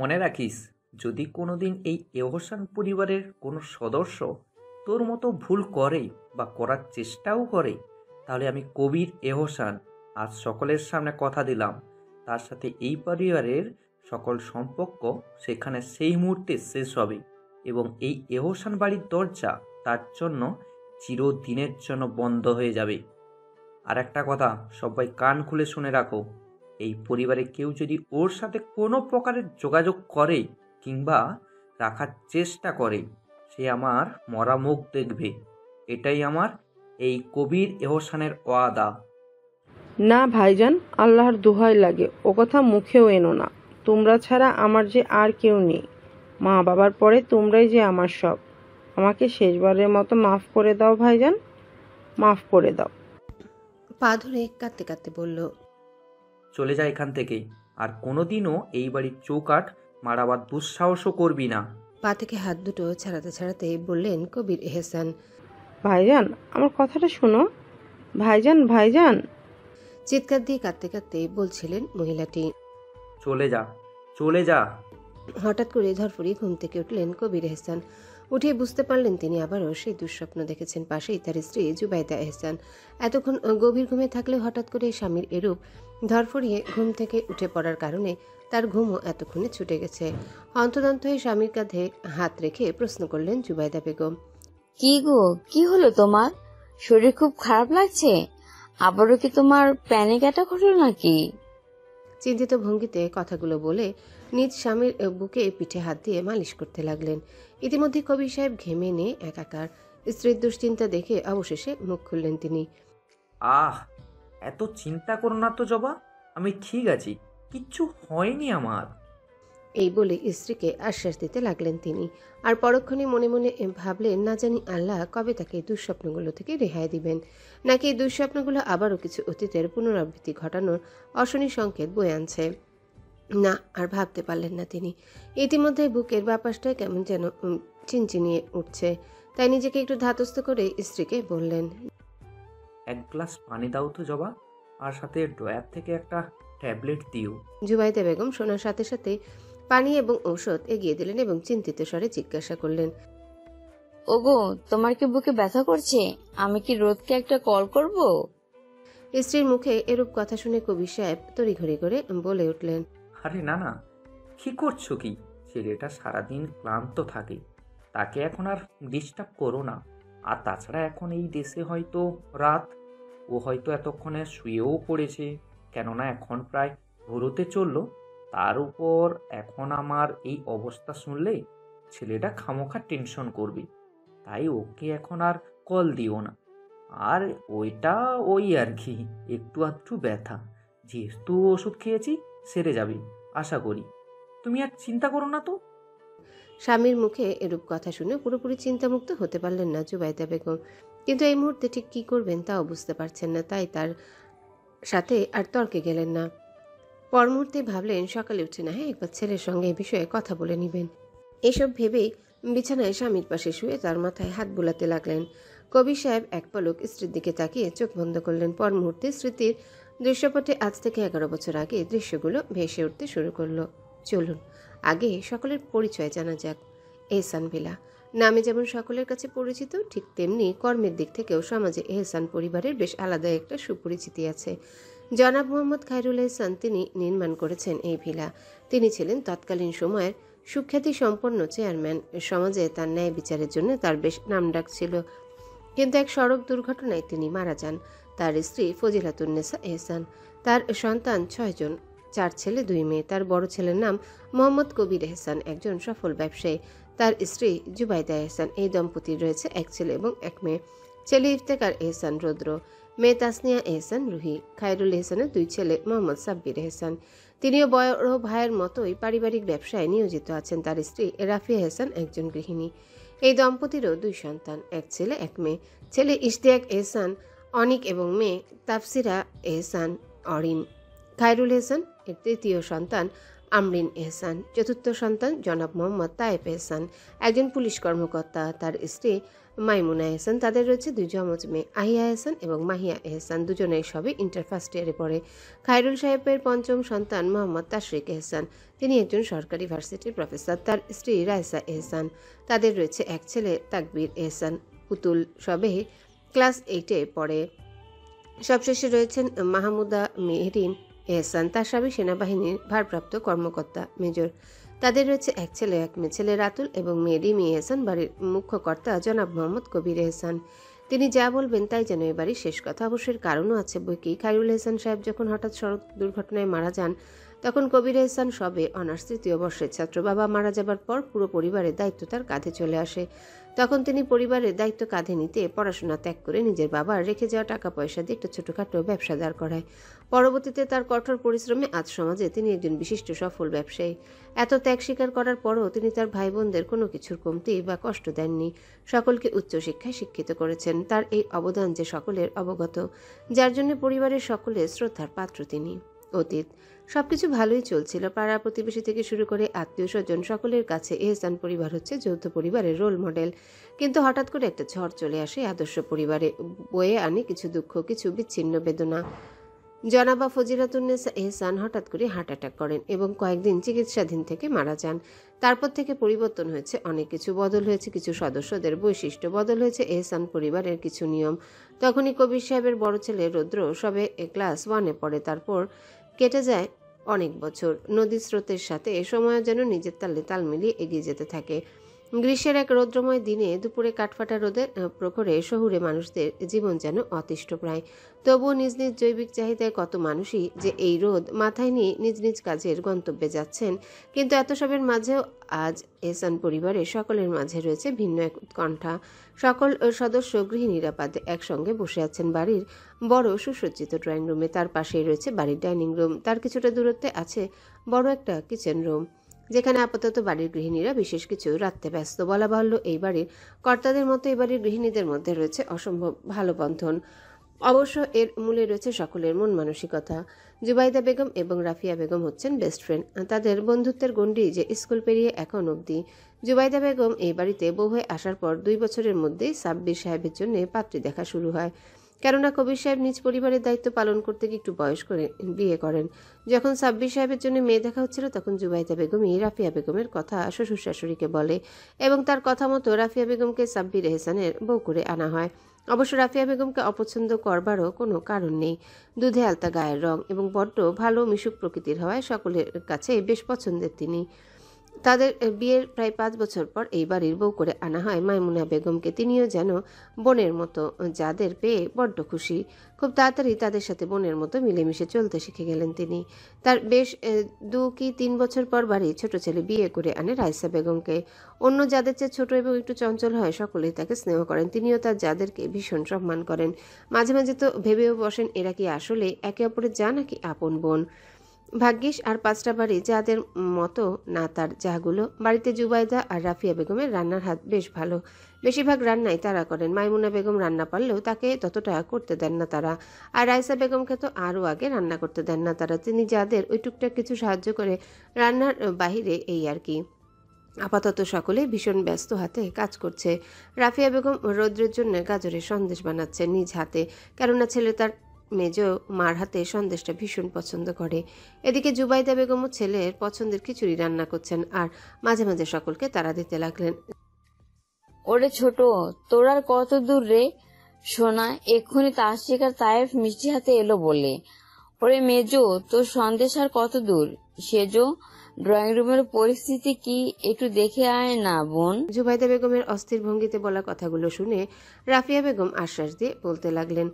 মনে রাখিস, যদি কোনোদিন এই এহসান পরিবারের কোনো সদস্য তোর মতো ভুল করে বা করার চেষ্টাও করে, তাহলে আমি কবির এহসান আজ সকলের সামনে কথা দিলাম, তার সাথে এই পরিবারের সকল সম্পর্ক সেখানে সেই মুহূর্তে শেষ হবে এবং এই এহসান বাড়ির দরজা তার জন্য চিরদিনের জন্য বন্ধ হয়ে যাবে। আর একটা কথা সবাই কান খুলে শুনে রাখো, এই পরিবারে কেউ যদি ওর সাথে কোনো প্রকারের যোগাযোগ করে কিংবা রাখার চেষ্টা করে, সে আমার মরা মুখ দেখবে। এটাই আমার এই কবির এহসানের ওয়াদা। না ভাইজান, আল্লাহর দোহাই লাগে, ও কথা মুখেও এনো না। তোমরা ছাড়া আমার যে আর কেউ নেই। মা বাবার পরে তোমরাই যে আমার সব। আমাকে শেষবারের মতো মাফ করে দাও ভাইজান, মাফ করে দাও। পা ধরে কাঁদতে কাঁদতে বলল, চলে যা এখান থেকে, আর কোনোদিনও এই বাড়ির চৌকাঠ মারাবার দুঃসাহসও করবি না। পা থেকে হাত দুটো ছাড়াতে ছাড়াতে বললেন কবির এহসান। ভাইজান, আমার কথাটা শোনো। ভাইজান, ভাইজান। চিৎকার দিয়ে কাঁদতে কাঁদতে বলছিলেন মহিলাটি। চলে যা, চলে যা। হঠাৎ করে ধরফড়িয়ে ঘুম থেকে উঠলেন কবির এহসান। উঠে বুঝতে পারলেন তিনি আবারও সেই দুঃস্বপ্ন দেখেছেন। পাশেই তার স্ত্রী জুবাইদা এহসান। এতক্ষণ গভীর ঘুমে থাকলেও হঠাৎ করে স্বামীর এরূপ ধরফড়িয়ে ঘুম থেকে উঠে পড়ার কারণে তার ঘুমও এতক্ষণে ছুটে গেছে। হন্তদন্ত হয়ে স্বামীর কাঁধে হাত রেখে প্রশ্ন করলেন জুবাইদা বেগম। কি গো, কি হলো তোমার? শরীর খুব খারাপ লাগছে? আবারও কি তোমার প্যানিক অ্যাটাক হলো নাকি? চিন্তিত ভঙ্গিতে কথাগুলো বলে নিজ স্বামীর বুকে পিঠে হাত দিয়ে মালিশ করতে লাগলেন। ইতিমধ্যে কবির সাহেব ঘেমে নিয়ে একাকার। স্ত্রীর দুশ্চিন্তা দেখে অবশেষে মুখ খুললেন তিনি। আহ, এত চিন্তা করো না তো জবা, আমি ঠিক আছি, কিচ্ছু হয়নি আমার। এই বলে স্ত্রীকে আশ্বাস দিতে লাগলেন তিনি। আর পরক্ষণে মনে মনে ভাবলেন, না জানি আল্লাহ কবে তাকে দুঃস্বপ্নগুলো থেকে রেহাই দিবেন, নাকি এই দুঃস্বপ্নগুলো আবারও কিছু অতীতের পুনরাবৃত্তি ঘটানোর অশনি সংকেত বয়ে আনছে। না, আর ভাবতে পারলেন না তিনি। ইতিমধ্যে বুকের বাপাসটায় কেমন যেন চিনচিনিয়ে উঠছে। তাই নিজেকে একটু ধাতস্থ করে স্ত্রীকে বললেন, এক গ্লাস পানি দাও তো জবা, আর সাথে ড্রয়ার থেকে একটা ট্যাবলেট দিও। জুবাইদা বেগম শোনার সাথে সাথে পানি এবং ঔষধ এগিয়ে দিলেন এবং চিন্তিত স্বরে জিজ্ঞাসা করলেন, ওগো, তোমার কি বুকে ব্যথা করছে? আমি কি রোদকে একটা কল করব? স্ত্রীর মুখে এরূপ কথা শুনে কবির সাহেব তড়িঘড়ি করে বলে উঠলেন, আরে না না, কি করছো কি? ছেলেটা সারাদিন ক্লান্ত থাকে, তাকে এখন আর ডিস্টার্ব করো না। আর তাছাড়া এখন এই দেশে হয়তো রাত, ও হয়তো এতক্ষণে শুয়েও পড়েছে, কেননা এখন প্রায় ভোর হতে চললো। তার উপর এখন আমার এই অবস্থা শুনলে ছেলেটা খামোখা টেনশন করবে, তাই ওকে এখন আর কল দিও না। আর ওইটা ওই আর কি, একটু আধটু ব্যথা, যেহেতু ওষুধ খেয়েছি সেরে যাবে আশা করি, তুমি আর চিন্তা করো না তো। স্বামীর মুখে এরূপ কথা শুনে পুরোপুরি চিন্তামুক্ত হতে পারলেন না জুবাইদা বেগম। কিন্তু এই মুহূর্তে ঠিক কি করবেন তাও বুঝতে পারছেন না, তাই তার সাথে আর তর্কে গেলেন না। পর মুহূর্তে ভাবলেন সকালে উঠে না একবার ছেলের সঙ্গে এই বিষয়ে কথা বলে নেবেন। এসব ভেবেই বিছানায় স্বামীর পাশে শুয়ে তার মাথায় হাত বুলাতে লাগলেন। কবির সাহেব এক পলক স্ত্রীর দিকে তাকিয়ে চোখ বন্ধ করলেন। পর মুহূর্তে স্মৃতির দৃশ্যপটে আজ থেকে 11 বছর আগে দৃশ্যগুলো ভেসে উঠতে শুরু করলো। চলুন আগে সকলের পরিচয় জানা যাক। এহসান ভিলা নামে যেমন সকলের কাছে পরিচিত, ঠিক তেমনি কর্মের দিক থেকেও সমাজে এহসান পরিবারের বেশ আলাদা একটা সুপরিচিতি আছে। জনাব মোহাম্মদ খায়রুল এহসান তিনি নির্মাণ করেছেন এই ভিলা। তিনি ছিলেন তৎকালীন সময়ের সুখ্যাতি সম্পন্ন চেয়ারম্যান। সমাজে তার ন্যায় বিচারের জন্য তার বেশ নামডাক ছিল। কিন্তু এক সড়ক দুর্ঘটনায় তিনি মারা যান। তার স্ত্রী ফজিলাতুন্নেসা এহসান। তার সন্তান 6 জন, 4 ছেলে 2 মেয়ে। তার বড় ছেলের নাম মোহাম্মদ কবির এহসান, একজন সফল ব্যবসায়ী। তার স্ত্রী জুবাইদা এহসান। এই দম্পতির রয়েছে এক ছেলে এবং এক মেয়ে। ছেলে ইফতেখার এহসান রৌদ্র, মেয়ে তাসনিয়া এহসান রুহি। খায়রুল এহসানের 2 ছেলে মোহাম্মদ সাব্বির এহসান। তিনিও বড় ভাইয়ের মতোই পারিবারিক ব্যবসায় নিয়োজিত আছেন। তার স্ত্রী রাফিয়া এহসান একজন গৃহিণী। এই দম্পতিরও 2 সন্তান, এক ছেলে এক মেয়ে। ছেলে ইশতিয়াক এহসান অনিক এবং মেয়ে তাফসিরা এহসান অরিন। খায়রুল এহসান এর তৃতীয় সন্তান আমরিন এহসান, চতুর্থ সন্তান জনাব মোহাম্মদ তায়েব এহসান, একজন পুলিশ কর্মকর্তা, তার স্ত্রী মাইমুনা এহসান। তাদের রয়েছে দুই যমজ মেয়ে আহিয়া এহসান এবং মাহিয়া এহসান, দুজনেই সবে ইন্টার ফার্স্ট ইয়ারে পড়ে। খায়রুল সাহেবের পঞ্চম সন্তান মোহাম্মদ তাশরিক এহসান, তিনি একজন সরকারি ভার্সিটির প্রফেসর। তার স্ত্রী রায়সা এহসান। তাদের রয়েছে এক ছেলে তাকবীর এহসান, পুতুল সবে ক্লাস 8-এ পড়ে। সবশেষে রয়েছেন মাহমুদা মেহরিন এহসান, তার স্বামী সেনাবাহিনীর ভারপ্রাপ্ত কর্মকর্তা মেজর। তাদের রয়েছে এক ছেলে এক মেয়ে, ছেলে রাতুল এবং মেয়ে রিমি এহসান। বাড়ির মুখ্য কর্তা জনাব মোহাম্মদ কবির এহসান, তিনি যা বলবেন তাই যেন এ বাড়ির শেষ কথা। অবশ্যের কারণও আছে বই কি। খায়রুল এহসান সাহেব যখন হঠাৎ সড়ক দুর্ঘটনায় মারা যান, তখন কবির এহসান সবে অনার্স 3য় বর্ষের ছাত্র। বাবা মারা যাবার পর পুরো পরিবারের দায়িত্ব তার কাঁধে চলে আসে। তখন তিনি পরিবারের দায়িত্ব কাঁধে নিতে পড়াশোনা ত্যাগ করে নিজের বাবার রেখে যাওয়া টাকা পয়সা দিয়ে একটা ছোটখাটো ব্যবসা দাঁড় করায়। পরবর্তীতে তার কঠোর পরিশ্রমে আজ সমাজে তিনি একজন বিশিষ্ট সফল ব্যবসায়ী। এত ত্যাগ স্বীকার করার পরও তিনি তার ভাই বোনদের কোনো কিছুর কমতি বা কষ্ট দেননি। সকলকে উচ্চশিক্ষায় শিক্ষিত করেছেন। তার এই অবদান যে সকলের অবগত, যার জন্য পরিবারের সকলের শ্রদ্ধার পাত্র তিনি। অতীত সবকিছু ভালোই চলছিল। পাড়া প্রতিবেশী থেকে শুরু করে আত্মীয় স্বজন সকলের কাছে এহসান পরিবার হচ্ছে যৌথ পরিবারের রোল মডেল। কিন্তু হঠাৎ করে একটা ঝড় চলে আসে আদর্শ পরিবারে, বয়ে আনে কিছু দুঃখ, কিছু বিচ্ছিন্ন বেদনা। জনাবা ফজিলাতুন্নেসা এহসান হঠাৎ করে হার্ট অ্যাটাক করেন এবং কয়েকদিন চিকিৎসাধীন থেকে মারা যান। তারপর থেকে পরিবর্তন হয়েছে অনেক কিছু, বদল হয়েছে কিছু সদস্যদের বৈশিষ্ট্য, বদল হয়েছে এহসান পরিবারের কিছু নিয়ম। তখনই কবির সাহেবের বড় ছেলে রৌদ্র সবে ক্লাস 1-এ পড়ে। তারপর কেটে যায় অনেক বছর। নদীর স্রোতের সাথে সময় যেন নিজের তালে তাল মিলিয়ে এগিয়ে যেতে থাকে। গ্রীষ্মের এক রৌদ্রময় দিনে দুপুরে কাঠফাটা রোদের প্রখরে শহুরে মানুষদের জীবন যেন অতিষ্ঠ প্রায়। তবুও নিজ নিজ জৈবিক চাহিদায় কত মানুষই যে এই রোদ মাথায় নিয়ে নিজ নিজ কাজের গন্তব্যে যাচ্ছেন। কিন্তু এত সবের মাঝেও আজ এহসান পরিবারের সকলের মাঝে রয়েছে ভিন্ন এক উৎকণ্ঠা। সকল সদস্য গৃহনিরাপদে একসঙ্গে বসে আছেন বাড়ির বড় সুসজ্জিত ড্রয়িং রুমে। তার পাশেই রয়েছে বাড়ির ডাইনিং রুম। তার কিছুটা দূরত্বে আছে বড় একটা কিচেন রুম, যেখানে আপাতত বাড়ির গৃহিণীরা বিশেষ কিছু রাখতে ব্যস্ত। বলা বাহুল্য এই বাড়ির কর্তাদের মতো এই বাড়ির গৃহিণীদের মধ্যে রয়েছে অসম্ভব ভালো বন্ধন। অবশ্য এর মূলে রয়েছে সকলের মন মানসিকতা। জুবাইদা বেগম এবং রাফিয়া বেগম হচ্ছেন বেস্ট ফ্রেন্ড। তাদের বন্ধুত্বের গণ্ডি যে স্কুল পেরিয়ে এখন অবধি। জুবাইদা বেগম এই বাড়িতে বউ হয়ে আসার পর 2 বছরের মধ্যেই সাব্বির সাহেবের জন্য পাত্রী দেখা শুরু হয়। কেননা কবির সাহেব নিজ পরিবারের দায়িত্ব পালন করতে গিয়ে একটু বয়স করে বিয়ে করেন। যখন সাব্বির সাহেবের জন্য মেয়ে দেখা হচ্ছিল, তখন জুবাইদা বেগমই রাফিয়া বেগমের কথা শ্বশুর শাশুড়িকে বলে এবং তার কথা মতো রাফিয়া বেগমকে সাব্বির এহসানের বউ করে আনা হয়। অবশ্য রাফিয়া বেগমকে অপছন্দ করবারও কোনো কারণ নেই। দুধে আলতা গায়ের রং এবং বড্ড ভালো মিশুক প্রকৃতির হওয়ায় সকলের কাছে বেশ পছন্দের তিনি। তাদের বিয়ের প্রায় 5 বছর পর এই বাড়ির বউ করে আনা হয় মাইমুনা বেগমকে। তিনিও যেন বোনের মতো, যাদের পেয়ে বড্ড খুশি। খুব তাড়াতাড়ি তাদের সাথে বোনের মতো মিলেমিশে চলতে শিখে গেলেন তিনি। তার বেশ 2 কি 3 বছর পর বাড়ির ছোট ছেলে বিয়ে করে আনে রাইসা বেগমকে। অন্য যাদের চেয়ে ছোট এবং একটু চঞ্চল হয় সকলেই তাকে স্নেহ করেন। তিনিও তার যাদেরকে ভীষণ সম্মান করেন। মাঝে মাঝে তো ভেবেও বসেন এরা কি আসলে একে অপরের যা নাকি আপন বোন। ভাগ্যিস আর 5টা বাড়ি যাদের মতো না তার যাগুলো। বাড়িতে জুবাইদা আর রাফিয়া বেগমের রান্নার হাত বেশ ভালো। বেশিরভাগ রান্নাই তারা করেন। মাইমুনা বেগম রান্না পারলেও তাকে ততটা করতে দেন না তারা। আর রাইসা বেগমকে তো আরও আগে রান্না করতে দেন না তারা। তিনি যাদের ওই টুকটাক কিছু সাহায্য করে রান্নার বাহিরে, এই আর কি। আপাতত সকলেই ভীষণ ব্যস্ত হাতে কাজ করছে। রাফিয়া বেগম রৌদ্রের জন্য গাজরের সন্দেশ বানাচ্ছে নিজ হাতে, কেননা ছেলে তার মেজ মার হাতে সন্দেশটা ভীষণ পছন্দ করে। এদিকে জুবাইদা বেগমও ছেলের পছন্দের খিচুড়ি রান্না করছেন আর মাঝে মাঝে সকলকে তাড়া দিতে লাগলেন। ওরে ছোট, তোর আর কত দূর রে? সোনা, এক্ষুনি তাসরিক আর তায়েফ মিষ্টি হাতে এলো বলে। ওরে মেজো, তোর সন্দেশ আর কত দূর? সেজো, ড্রয়িং রুমের পরিস্থিতি কি একটু দেখে আয় না বোন। জুবাইদা বেগমের অস্থির ভঙ্গিতে বলা কথাগুলো শুনে রাফিয়া বেগম আশ্বাস দিয়ে বলতে লাগলেন,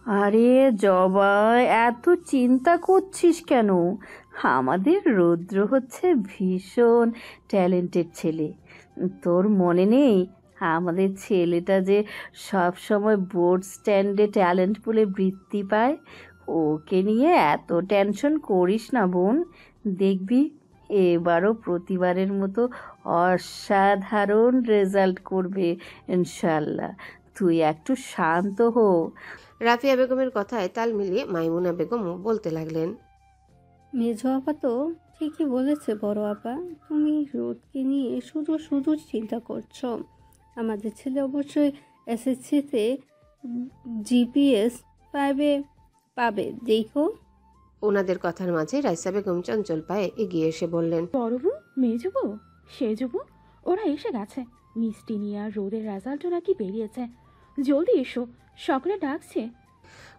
আরে জবাই, এত চিন্তা করছিস কেন? আমাদের রৌদ্র হচ্ছে ভীষণ ট্যালেন্টেড ছেলে। তোর মনে নেই আমাদের ছেলেটা যে সব সময় বোর্ড স্ট্যান্ডে ট্যালেন্ট বলে বৃত্তি পায়? ওকে নিয়ে এত টেনশন করিস না বোন, দেখবি এবারও প্রতিবারের মতো অসাধারণ রেজাল্ট করবে ইনশাল্লাহ। তুই একটু শান্ত হো। রাফিয়া বেগমের কথায় তাল মিলিয়ে মাইমুনা বেগমও বলতে লাগলেন, মেজো আপা তো ঠিকই বলেছে বড় আপা, তুমি রোদকে নিয়ে শুধু শুধু চিন্তা করছো। আমাদের ছেলে অবশ্যই এসএসসিতে জিপিএস 5 পাবে, দেখো। ওনাদের কথার মাঝে রাইসা বেগম চঞ্চল পায়ে এগিয়ে এসে বললেন, বড় বউ, মেজো বউ, সেজো বউ, ওরা এসে গেছে। মিষ্টি নিয়ে আর রোদের রেজাল্টও নাকি বেরিয়েছে। জলদি এসো, সকলে ডাকছে।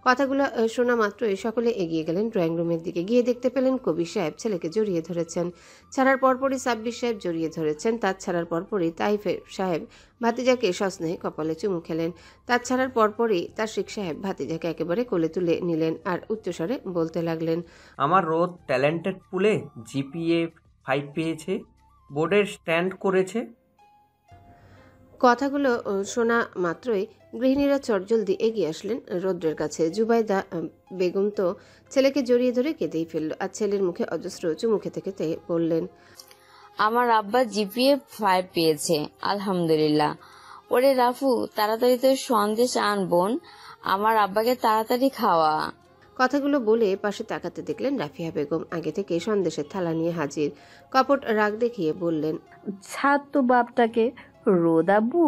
কথাগুলো শোনা মাত্রই সকলে এগিয়ে গেলেন ড্রয়িং রুমের দিকে। গিয়ে দেখতে পেলেন কবির সাহেব ছেলেকে জড়িয়ে ধরেছেন। ছাড়ার পরপরই সাব্বির সাহেব জড়িয়ে ধরেছেন। তার ছাড়ার পরপরই তাইফ সাহেব ভাতিজাকে সস্নেহে কপালে চুমু খেলেন। তার ছাড়ার পরপরই তাশরিক সাহেব ভাতিজাকে একেবারে কোলে তুলে নিলেন আর উচ্চস্বরে বলতে লাগলেন, আমার রোদ ট্যালেন্টেড পুলে জিপিএ 5 পেয়েছে, বোর্ডের স্ট্যান্ড করেছে। কথাগুলো শোনা মাত্রই গৃহিণীরা চটজলদি এগিয়ে আসলেন রৌদ্রের কাছে। জুবাইদা বেগম তো ছেলেকে জড়িয়ে ধরে কেঁদেই ফেলল আর ছেলের মুখে অজস্র চুমু খেতে খেতে বললেন, আমার আব্বা জিপিএ 5 পেয়েছে, আলহামদুলিল্লাহ। ওরে রাফু, তাড়াতাড়ি তোর সন্দেশ আন বোন, আমার আব্বাকে তাড়াতাড়ি খাওয়া। কথাগুলো বলে পাশে তাকাতে দেখলেন রাফিয়া বেগম আগে থেকে সন্দেশের থালা নিয়ে হাজির। কপট রাগ দেখিয়ে বললেন, ছাড় তো বাপটাকে। রোদাবু,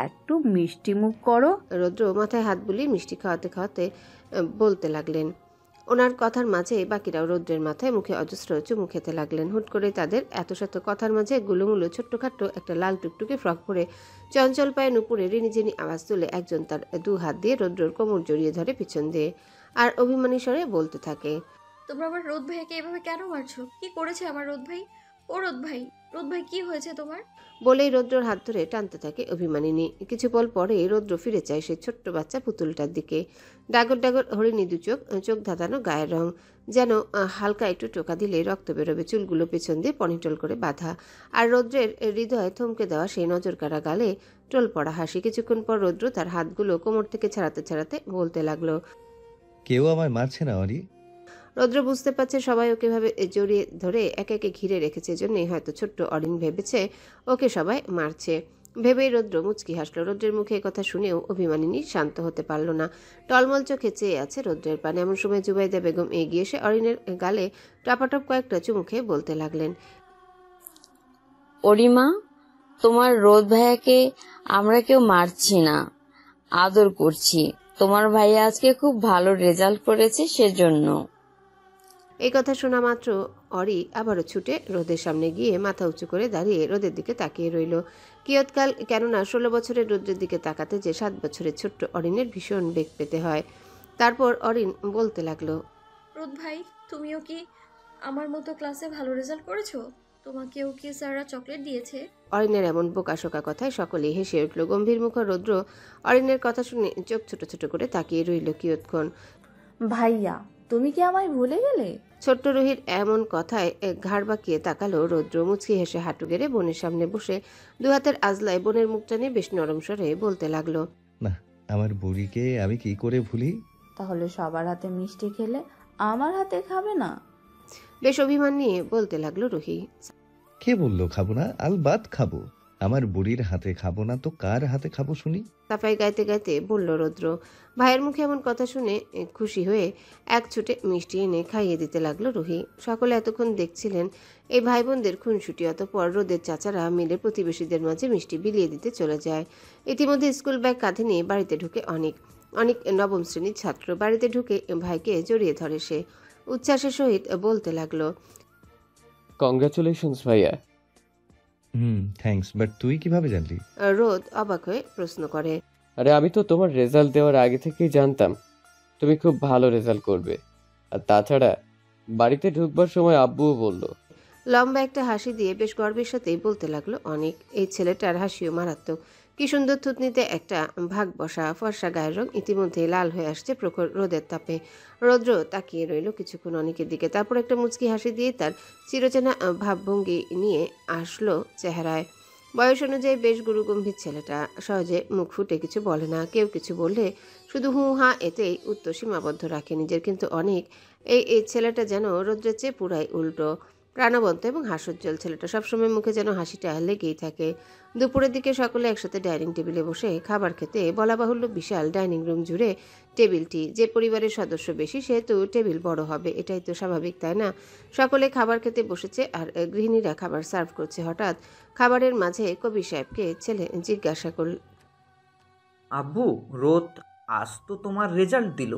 একটু মিষ্টি মুখ করো। রৌদ্র মাথায় হাত বুলিয়ে মিষ্টি খাওয়াতে খাওয়াতে বলতে লাগলেন। ওনার কথার মাঝে বাকিরাও রৌদ্রের মাথায় মুখে অজস্র চুমু খেতে লাগলেন। হুট করে তাদের এত শত কথার মাঝে গুলুমুলু ছোট্টখাট্ট একটা লাল টুকটুকে ফ্রক পরে চঞ্চল পায়ে নুপুরে রিনিঝিনি আওয়াজ তুলে একজন তার 2 হাত দিয়ে রৌদ্রর কোমর জড়িয়ে ধরে পিছন দিয়ে আর অভিমানী স্বরে বলতে থাকে, তোমরা আমার রোদ ভাইকে এভাবে কেন মারছো? কি করেছে আমার রোদ ভাই? ও রোদ ভাই, রোদ ভাই কি হয়েছে তোমার? বলেই রৌদ্রর হাত ধরে টানতে থাকে অভিমানিনী। কিছু পল পরে রৌদ্র ফিরে চায় সেই ছোট্ট বাচ্চা পুতুলটার দিকে। ডাগর ডাগর হরিণী দু চোখ, চোখ ধাঁধানো গায়ের রং, যেন হালকা একটু টোকা দিলে রক্ত বেরোবে, চুলগুলো পেছন দিয়ে পনিটল করে বাঁধা। আর রৌদ্রের হৃদয়ে থমকে দেওয়া সেই নজর কাড়া গালে টোল পড়া হাসি। কিছুক্ষণ পর রৌদ্র তার হাতগুলো কোমর থেকে ছাড়াতে ছাড়াতে বলতে লাগলো, কেউ আমায় মারছে না অরি। রৌদ্র বুঝতে পারছে সবাই ওকে ভাবে জড়িয়ে ধরে একে একে ঘিরে রেখেছে, জন্যই হয়তো ছোট্ট অরিন ভেবেছে ওকে সবাই মারছে। ভেবেই রৌদ্র মুচকি হাসলো। রৌদ্রের মুখে কথা শুনেও অভিমানিনী শান্ত হতে পারল না। টলমল চোখে চেয়ে আছে রৌদ্রের পানে। এমন সময় জুবাইদা বেগম এগিয়ে এসে অরিনের গালে টপাটপ কয়েকটা চুমু খেয়ে বলতে লাগলেন, অরিমা, তোমার রোদ ভাইয়াকে আমরা কেউ মারছি না, আদর করছি। তোমার ভাইয়া আজকে খুব ভালো রেজাল্ট করেছে, সেজন্য। এই কথা শোনা মাত্র অরি আবারও ছুটে রোদের সামনে গিয়ে মাথা উঁচু করে দাঁড়িয়ে রোদের দিকে তাকিয়ে রইল কিয়ৎকাল। কেননা 16 বছরের রোদ্রের দিকে তাকাতে যে 7 বছরের ছোট্ট অরিনের ভীষণ বেগ পেতে হয়। তারপর অরিন বলতে লাগলো, রোদ ভাই, তুমিও কি আমার মতো ক্লাসে ভালো রেজাল্ট করেছো? তোমাকেও কি স্যাররা চকলেট দিয়েছে? অরিনের এমন বোকাশোকা কথায় সকলেই হেসে উঠল। গম্ভীর মুখ রৌদ্র অরিনের কথা শুনে চোখ ছোট ছোট করে তাকিয়ে রইল কিয়ৎক্ষণ। ভাইয়া, তুমি কি আমায় ভুলে গেলে? ছোট্ট রুহির এমন কথায় ঘাড় বাঁকিয়ে তাকালো রৌদ্র। মুচকি হেসে হাঁটু গেড়ে বোনের সামনে বসে 2 হাতের আজলায় বোনের মুখটা নিয়ে বেশ নরম স্বরে বলতে লাগলো, না, আমার বুড়িকে আমি কি করে ভুলি? তাহলে সবার হাতে মিষ্টি খেলে আমার হাতে খাবে না? বেশ অভিমান নিয়ে বলতে লাগলো রুহি। কে বললো খাবো না? আলবাত খাবো। আমার বুড়ির হাতে খাবো না তো কার হাতে খাবো শুনি? সাফাই গাইতে গাইতে বলল রৌদ্র। ভাইয়ের মুখে এমন কথা শুনে খুশি হয়ে এক ছুটে মিষ্টি এনে খাইয়ে দিতে লাগলো রুহি। সকলে এতক্ষণ দেখছিলেন এই ভাই বোনদের খুনসুটি। অতঃপর রোদের চাচারা মিলে প্রতিবেশীদের মাঝে মিষ্টি বিলিয়ে দিতে চলে যায়। ইতিমধ্যে স্কুল ব্যাগ কাঁধে নিয়ে বাড়িতে ঢুকে অনেক নবম শ্রেণীর ছাত্র। বাড়িতে ঢুকে ভাইকে জড়িয়ে ধরে সে উচ্ছ্বাসের সহিত বলতে লাগলো, কংগ্রাচুলেশনস ভাইয়া। থ্যাঙ্কস, বাট তুই কিভাবে জানলি? রোদ অবাক হয়ে প্রশ্ন করে, আরে আমি তো তোমার রেজাল্ট দেওয়ার আগে থেকেই জানতাম তুমি খুব ভালো রেজাল্ট করবে। আর তাছাড়া বাড়িতে ঢুকবার সময় আব্বুও বলল। লম্বা একটা হাসি দিয়ে বেশ গর্বের সাথেই বলতে লাগলো অনেক। এই ছেলেটার হাসিও মারাত্মক। কি সুন্দর থুতনিতে একটা ভাগ বসা, ফর্সা গায়ের রং ইতিমধ্যে লাল হয়ে আসছে প্রখর রোদের তাপে। রৌদ্র তাকিয়ে রইল কিছুক্ষণ অনেকের দিকে, তারপর একটা মুচকি হাসি দিয়ে তার চিরচেনা ভাবভঙ্গি নিয়ে আসলো চেহারায়। বয়স অনুযায়ী বেশ গুরুগম্ভীর ছেলেটা, সহজে মুখ ফুটে কিছু বলে না। কেউ কিছু বললে শুধু হু হা এতেই উত্তর সীমাবদ্ধ রাখে নিজের। কিন্তু অনেক এই ছেলেটা যেন রৌদ্রের চেয়ে পুরাই উল্টো। প্রাণবন্ত এবং হাস্যোজ্জ্বল ছেলেটা, সবসময় মুখে যেন হাসিটা লেগেই থাকে। দুপুরের দিকে সকলে একসাথে ডাইনিং টেবিলে বসে খাবার খেতে, বলা বাহুল্য বিশাল ডাইনিং রুম জুড়ে টেবিলটি। যে পরিবারের সদস্য বেশি সেহেতু টেবিল বড় হবে, এটাই তো স্বাভাবিক, তাই না? সকলে খাবার খেতে বসেছে আর গৃহিণীরা খাবার সার্ভ করছে। হঠাৎ খাবারের মাঝে কবির সাহেবকে ছেলে জিজ্ঞাসা করল, আব্বু, রোদ আজ তো তোমার রেজাল্ট দিল,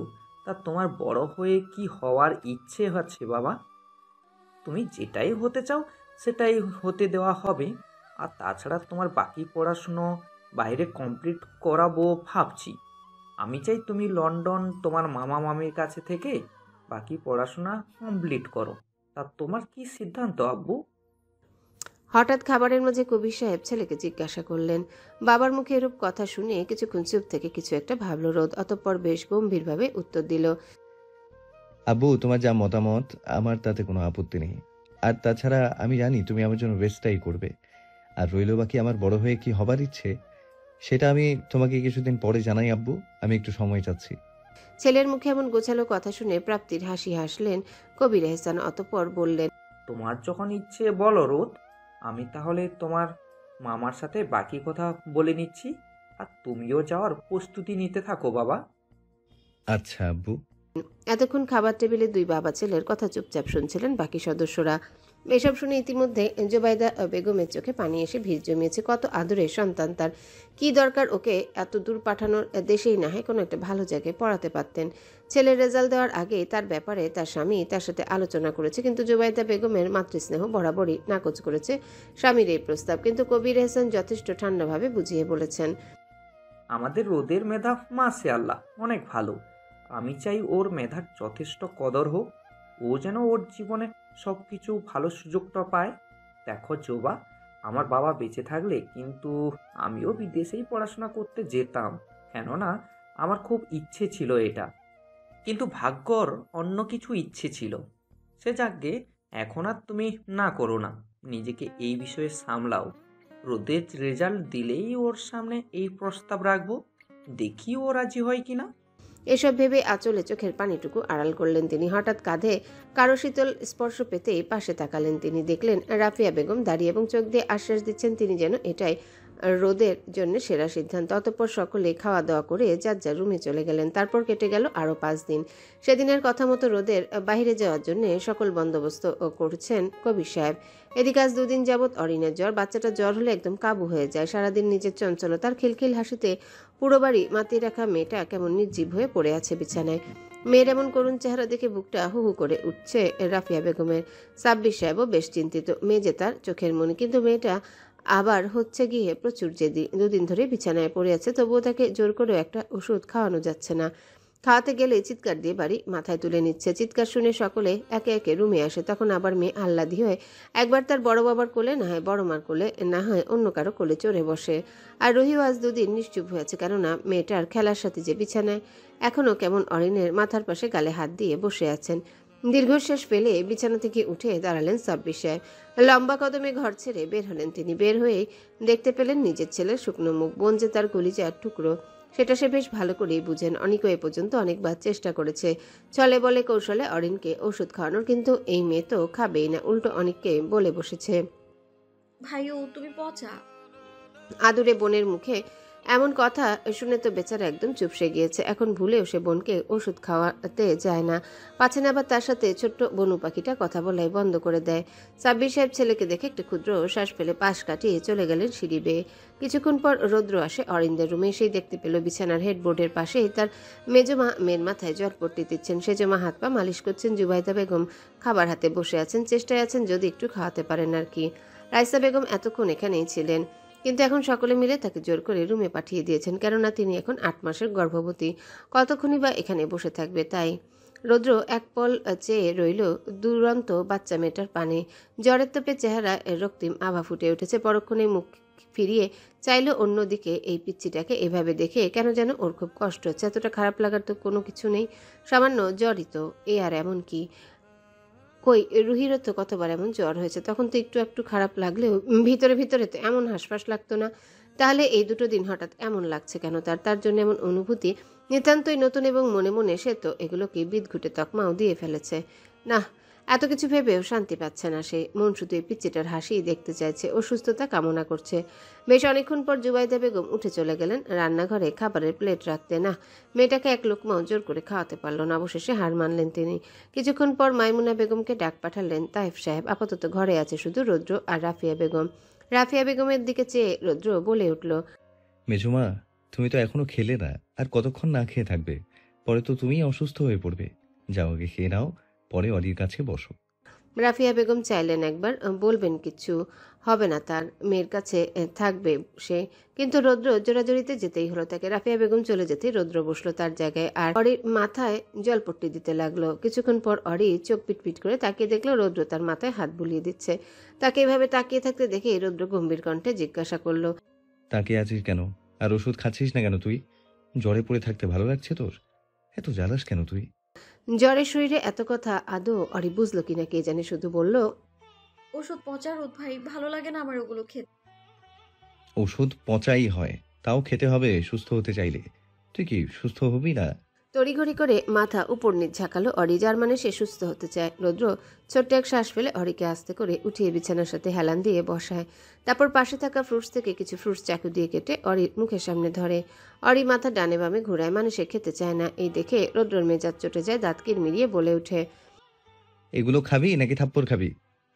তা তোমার বড় হয়ে কি হওয়ার ইচ্ছে আছে বাবা? তুমি যেটাই হতে চাও সেটাই হতে দেওয়া হবে। আর তাছাড়া তোমার বাকি পড়াশুনো বাইরে কমপ্লিট করাবো ভাবছি। আমি চাই তুমি লন্ডন তোমার মামা মামির কাছে থেকে বাকি পড়াশোনা কমপ্লিট করো। তা তোমার কি সিদ্ধান্ত আব্বু? হঠাৎ খাবারের মাঝে কবির সাহেব ছেলেকে জিজ্ঞাসা করলেন। বাবার মুখে এরূপ কথা শুনে কিছুক্ষণ চুপ থেকে কিছু একটা ভাবল রোদ, অতঃপর বেশ গম্ভীরভাবে উত্তর দিল, আব্বু, তোমার যা মতামত আমার তাতে কোনো আপত্তি নেই। আর তাছাড়া আমি জানি তুমি আমার জন্য বেস্টটাই করবে। আর রইল বাকি আমার বড় হয়ে কি হবার ইচ্ছে, সেটা আমি তোমাকে কিছুদিন পরে জানাই আব্বু। আমি একটু সময় চাচ্ছি। ছেলের মুখে এমন গোছালো কথা শুনে প্রাপ্তির হাসি হাসলেন কবির এহসান, অতঃপর বললেন, তোমার যখন ইচ্ছে বলো রোদ, আমি তাহলে তোমার মামার সাথে বাকি কথা বলে নিচ্ছি। আর তুমিও যাওয়ার প্রস্তুতি নিতে থাকো বাবা। আচ্ছা আব্বু। এতক্ষণ খাবার টেবিলে দুই বাবা ছেলের কথা চুপচাপ শুনছিলেন বাকি সদস্যরা। এসব শুনে ইতিমধ্যে জোবাইদা বেগমের চোখে পানি এসে ভিড় জমিয়েছে। কত আদরের সন্তান তার, কি দরকার ওকে এত দূর পাঠানোর? দেশেই না হয় কোনো একটা ভালো জায়গায় পড়াতে পারতেন। ছেলের রেজাল্ট দেওয়ার আগে তার ব্যাপারে তার স্বামী তার সাথে আলোচনা করেছে, কিন্তু জোবাইদা বেগমের মাতৃস্নেহ বরাবরই নাকচ করেছে স্বামীর এই প্রস্তাব। কিন্তু কবির এহসান যথেষ্ট ঠান্ডাভাবে বুঝিয়ে বলেছেন, আমাদের রোদের মেধা মাশাআল্লাহ অনেক ভালো। আমি চাই ওর মেধার যথেষ্ট কদর হোক, ও যেন ওর জীবনে সব কিছু ভালো সুযোগটা পায়। দেখো জোবা, আমার বাবা বেঁচে থাকলে কিন্তু আমিও বিদেশেই পড়াশোনা করতে যেতাম, কেননা আমার খুব ইচ্ছে ছিল এটা। কিন্তু ভাগ্যর অন্য কিছু ইচ্ছে ছিল। সে যাকগে, এখন আর তুমি না করো না, নিজেকে এই বিষয়ে সামলাও। রোদের রেজাল্ট দিলেই ওর সামনে এই প্রস্তাব রাখবো, দেখি ও রাজি হয় কিনা। এসব ভেবে আঁচলে চোখের পানিটুকু আড়াল করলেন তিনি। হঠাৎ কাঁধে কারো শীতল স্পর্শ পেতেই পাশে তাকালেন তিনি। দেখলেন রাফিয়া বেগম দাঁড়িয়ে এবং চোখ দিয়ে আশ্বাস দিচ্ছেন তিনি যেন এটাই রোদের জন্য সেরা সিদ্ধান্ত। অতঃপর সকলে খাওয়া দাওয়া করে যার যার রুমে চলে গেলেন। তারপর কেটে গেল আরও 5 দিন। সেদিনের কথা মতো রোদের বাইরে যাওয়ার জন্য সকল বন্দোবস্ত করছেন কবির সাহেব। এদিকে আজ 2 দিন যাবৎ অরিনের জ্বর। বাচ্চাটা জ্বর হলে একদম কাবু হয়ে যায়। সারাদিন নিজের চঞ্চলতার খিলখিল হাসিতে পুরো বাড়ি মাতিয়ে রাখা মেয়েটা কেমন নির্জীব হয়ে পড়ে আছে বিছানায়। মেয়ের এমন করুণ চেহারা দেখে বুকটা হু হু করে উঠছে রাফিয়া বেগমের। সাব্বির সাহেবও বেশ চিন্তিত। মেয়ে যে তার চোখের মনি, কিন্তু মেয়েটা আবার হচ্ছে গিয়ে প্রচুর জেদি। 2 দিন ধরে বিছানায় পড়ে আছে, তবুও তাকে জোর করেও একটা ওষুধ খাওয়ানো যাচ্ছে না। খাওয়াতে গেলে চিৎকার দিয়ে বাড়ি মাথায় তুলে নিচ্ছে। চিৎকার শুনে সকলে একে একে রুমে আসে। তখন আবার মেয়ে আহ্লাদি হয়ে একবার তার বড় বাবার কোলে, না হয় বড় মার কোলে, না হয় অন্য কারো কোলে চড়ে বসে। আর রহিও আজ 2 দিন নিশ্চুপ হয়েছে, কেননা মেয়েটার খেলার সাথে যে বিছানায় এখনও কেমন অরিনের মাথার পাশে গালে হাত দিয়ে বসে আছেন। দীর্ঘশ্বাস ফেলে বিছানা থেকে উঠে দাঁড়ালেন সাব্বির সাহেব। লম্বা কদমে ঘর ছেড়ে বের হলেন তিনি। বের হয়েই দেখতে পেলেন নিজের ছেলের শুকনো মুখ। বোন যে তার কলিজার টুকরো সেটা সে বেশ ভালো করেই বুঝেন। অনিকও এ পর্যন্ত অনেকবার চেষ্টা করেছে ছলে বলে কৌশলে অরিনকে ওষুধ খাওয়ানোর, কিন্তু এই মেয়ে তো খাবেই না, উল্টো অনিককে বলে বসেছে, ভাইও তুমি পচা। আদুরে বোনের মুখে এমন কথা শুনে তো বেচারা একদম চুপসে গিয়েছে। এখন ভুলেও সে বোনকে ওষুধ খাওয়াতে যায় না। পাছে না আবার তার সাথে ছোট্ট বনু পাখিটা কথা বলাই বন্ধ করে দেয়। সাব্বির সাহেব ছেলেকে দেখে একটু ক্ষুদ্র শ্বাস ফেলে পাশ কাটিয়ে চলে গেলেন সিঁড়ি বেয়ে। কিছুক্ষণ পর রৌদ্র আসে অরিন্দের রুমে। সেই দেখতে পেল বিছানার হেডবোর্ডের পাশেই তার মেজমা মেয়ের মাথায় জটপট্টি দিচ্ছেন। সেজমা হাত পা মালিশ করছেন। জুবাইদা বেগম খাবার হাতে বসে আছেন, চেষ্টায় আছেন যদি একটু খাওয়াতে পারেন আর কি। রাইসা বেগম এতক্ষণ এখানেই ছিলেন, কিন্তু এখন সকলে মিলে তাকে জোর করে রুমে পাঠিয়ে দিয়েছেন, কেননা তিনি এখন 8 মাসের গর্ভবতী। কতক্ষণই বা এখানে বসে থাকবে তাই। রৌদ্র এক পল চেয়ে রইল দুরন্ত বাচ্চা মেয়েটার পানে। জ্বরের তোপে চেহারা রক্তিম আভা ফুটে উঠেছে। পরক্ষণে মুখ ফিরিয়ে চাইল অন্যদিকে। এই পিচ্চিটাকে এভাবে দেখে কেন যেন ওর খুব কষ্ট হচ্ছে। এতটা খারাপ লাগার তো কোনো কিছু নেই, সামান্য জ্বরই তো, এ আর এমন কি। কই রুহিরও তো কতবার এমন জ্বর হয়েছে, তখন তো একটু একটু খারাপ লাগলেও ভিতরে ভিতরে তো এমন হাসফাস লাগতো না। তাহলে এই 2 দিন হঠাৎ এমন লাগছে কেন তার জন্য এমন অনুভূতি নিতান্তই নতুন, এবং মনে মনে সে তো এগুলোকে বিদঘুটে তকমাও দিয়ে ফেলেছে। না, এত কিছু ভেবেও শান্তি পাচ্ছে না সে। মন শুধু এই পিচ্চিটার হাসি দেখতে চাইছে ও সুস্থতা কামনা করছে। বেশ অনেকক্ষণ পর জুবাইদা বেগম উঠে চলে গেলেন রান্নাঘরে খাবারের প্লেট রাখতে। না, মেয়েটাকে এক লোকমাও জোর করে খাওয়াতে পারল না। অবশেষে হার মানলেন তিনি। কিছুক্ষণ পর মাইমুনা বেগমকে ডাক পাঠালেন তাইফ সাহেব। আপাতত ঘরে আছে শুধু রৌদ্র আর রাফিয়া বেগম। রাফিয়া বেগমের দিকে চেয়ে রৌদ্র বলে উঠল, মেজুমা, তুমি তো এখনো খেলে না, আর কতক্ষণ না খেয়ে থাকবে? পরে তো তুমিই অসুস্থ হয়ে পড়বে। যাও আগে খেয়ে নাও, পরে অলির কাছে বসো। রাফিয়া বেগম চাইলেন একবার বলবেন, কিছু হবে না, তার মেয়ের কাছে থাকবে সে। কিন্তু রৌদ্র জোরাজোরিতে যেতেই হলো তাকে। রাফিয়া বেগম চলে যেতেই রৌদ্র বসলো তার জায়গায় আর অরির মাথায় জলপট্টি দিতে লাগলো। কিছুক্ষণ পর অরি চোখ পিটপিট করে তাকিয়ে দেখলো রৌদ্র তার মাথায় হাত বুলিয়ে দিচ্ছে। তাকে এভাবে তাকিয়ে থাকতে দেখে রৌদ্র গম্ভীর কণ্ঠে জিজ্ঞাসা করলো, তাকিয়ে আছিস কেন? আর ওষুধ খাচ্ছিস না কেন তুই? জ্বরে পড়ে থাকতে ভালো লাগছে তোর? এত জ্বালাস কেন তুই? জ্বরের শরীরে এত কথা আদৌ অরি বুঝলো কিনা কে জানে, শুধু বলল, ওষুধ পচা রোদ ভাই, ভালো লাগে না আমার ওগুলো খেতে। ওষুধ পচাই হয়, তাও খেতে হবে সুস্থ হতে চাইলে। তুই কি সুস্থ হবি না? তড়িঘড়ি করে মাথা উপর নিচ ঝাঁকালো অরি, যার মানে সে সুস্থ হতে চায়। রৌদ্র ছোট্ট এক শ্বাস ফেলে অরিকে আস্তে করে উঠিয়ে বিছানার সাথে হেলান দিয়ে বসায়। তারপর পাশে থাকা ফ্রুটস থেকে কিছু ফ্রুটস চাকু দিয়ে কেটে অরির মুখের সামনে ধরে। অরি মাথা ডানে বামে ঘুরায়, মানে সে খেতে চায় না। এই দেখে রৌদ্রর মেজাজ চটে যায়, দাঁত কিরমিরিয়ে বলে ওঠে, এগুলো খাবি নাকি থাপ্পড় খাবি?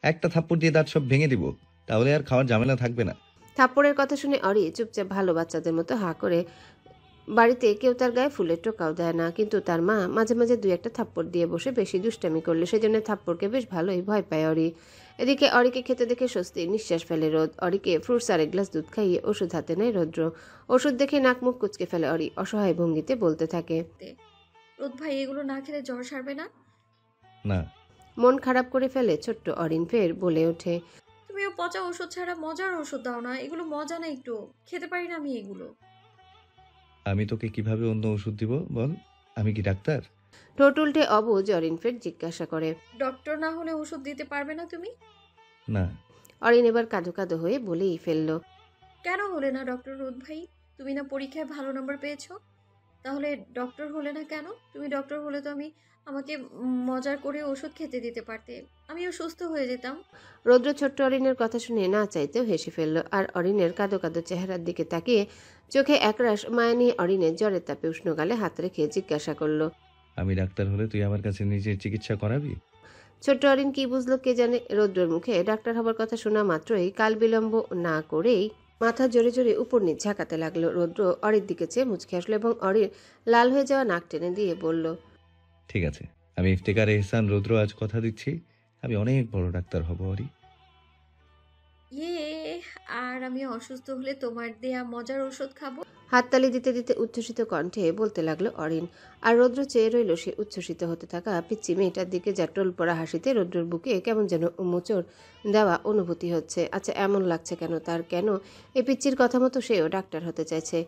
একটা থাপ্পড় দিয়ে দাঁত সব ভেঙে দিব, তাহলে আর খাওয়ার ঝামেলা থাকবে না। থাপ্পড়ের কথা শুনে অরি চুপচাপ ভালো বাচ্চাদের মতো হাঁ করে। বাড়িতে কেউ তার গায়ে ফুলের টোকাও দেয় না, কিন্তু তার মা মাঝে মাঝে দুই একটা থাপ্পড় দিয়ে বসে বেশি দুষ্টামি করলে সেজন্য থাপ্পড়কে বেশ ভালোই ভয় পায় অরি। এদিকে অরিকে খেতে দেখে স্বস্তি নিঃশ্বাস ফেলে রোদ। অরিকে ফ্রুটস আর এক গ্লাস দুধ খাইয়ে ওষুধ হাতে নেয় রৌদ্র। ওষুধ দেখে নাক মুখ কুচকে ফেলে অরি, অসহায় ভঙ্গিতে বলতে থাকে, রোদ ভাই, এগুলো না খেলে জ্বর সারবে না? না। মন খারাপ করে ফেলে ছোট্ট অরিন, ফের বলে ওঠে, তুমিও পচা ওষুধ ছাড়া মজার ওষুধ দাও না, এগুলো মজা না, একটু খেতে পারি না আমি এগুলো। আমি তোকে কিভাবে অন্য ওষুধ দিব বল? আমি কি ডাক্তার? ঠোঁট উল্টে অবুঝ অরিন ফের জিজ্ঞাসা করে, ডক্টর না হলে ওষুধ দিতে পারবে না তুমি? না। অরিন এবার কাঁদো কাঁদো হয়ে বলেই ফেললো, কেন হলে না ডক্টর রোদ ভাই? তুমি না পরীক্ষায় ভালো নম্বর পেয়েছো, তাহলে ডক্টর হলে না কেন? তুমি ডক্টর হলে তো আমাকে মজার করে ওষুধ খেতে দিতে পারতে, আমিও সুস্থ হয়ে যেতাম। রৌদ্র ছোট্ট অরিনের কথা শুনে না চাইতেও হেসে ফেললো আর অরিনের কাঁদো কাঁদো চেহারার দিকে তাকিয়ে চোখে একরাশ মায়া নিয়ে অরিনের জ্বরের তাপে উষ্ণ গালে হাত রেখে জিজ্ঞাসা করলো, আমি ডাক্তার হলে তুই আমার কাছে নিজের চিকিৎসা করাবি? ছোট্ট অরিন কি বুঝলো কে জানে। রৌদ্রের মুখে ডাক্তার হবার কথা শোনা মাত্রই কাল বিলম্ব না করেই মাথা জোরে জোরে উপর নিচ ঝাঁকাতে লাগলো। রৌদ্র অরির দিকে চেয়ে মুচকে আসলো এবং অরির লাল হয়ে যাওয়া নাক টেনে দিয়ে বলল, ঠিক আছে, আমি ইফতেকার এহসান রৌদ্র আজ কথা দিচ্ছি, আমি অনেক বড় ডাক্তার হব অরি। ইয়ে, আর আমি অসুস্থ হলে তোমার দেয়া মজার ওষুধ খাবো। হাততালি দিতে দিতে উচ্ছ্বসিত কণ্ঠে বলতে লাগলো অরিন। আর রৌদ্র চেয়ে রইল সে উচ্ছ্বসিত হতে থাকা পিচ্চি মেয়েটার দিকে, যার টোল পড়া হাসিতে রৌদ্রের বুকে কেমন যেন মোচড় দেওয়া অনুভূতি হচ্ছে। আচ্ছা, এমন লাগছে কেন তার? কেন এই পিচ্চির কথা মতো সেও ডাক্তার হতে চাইছে?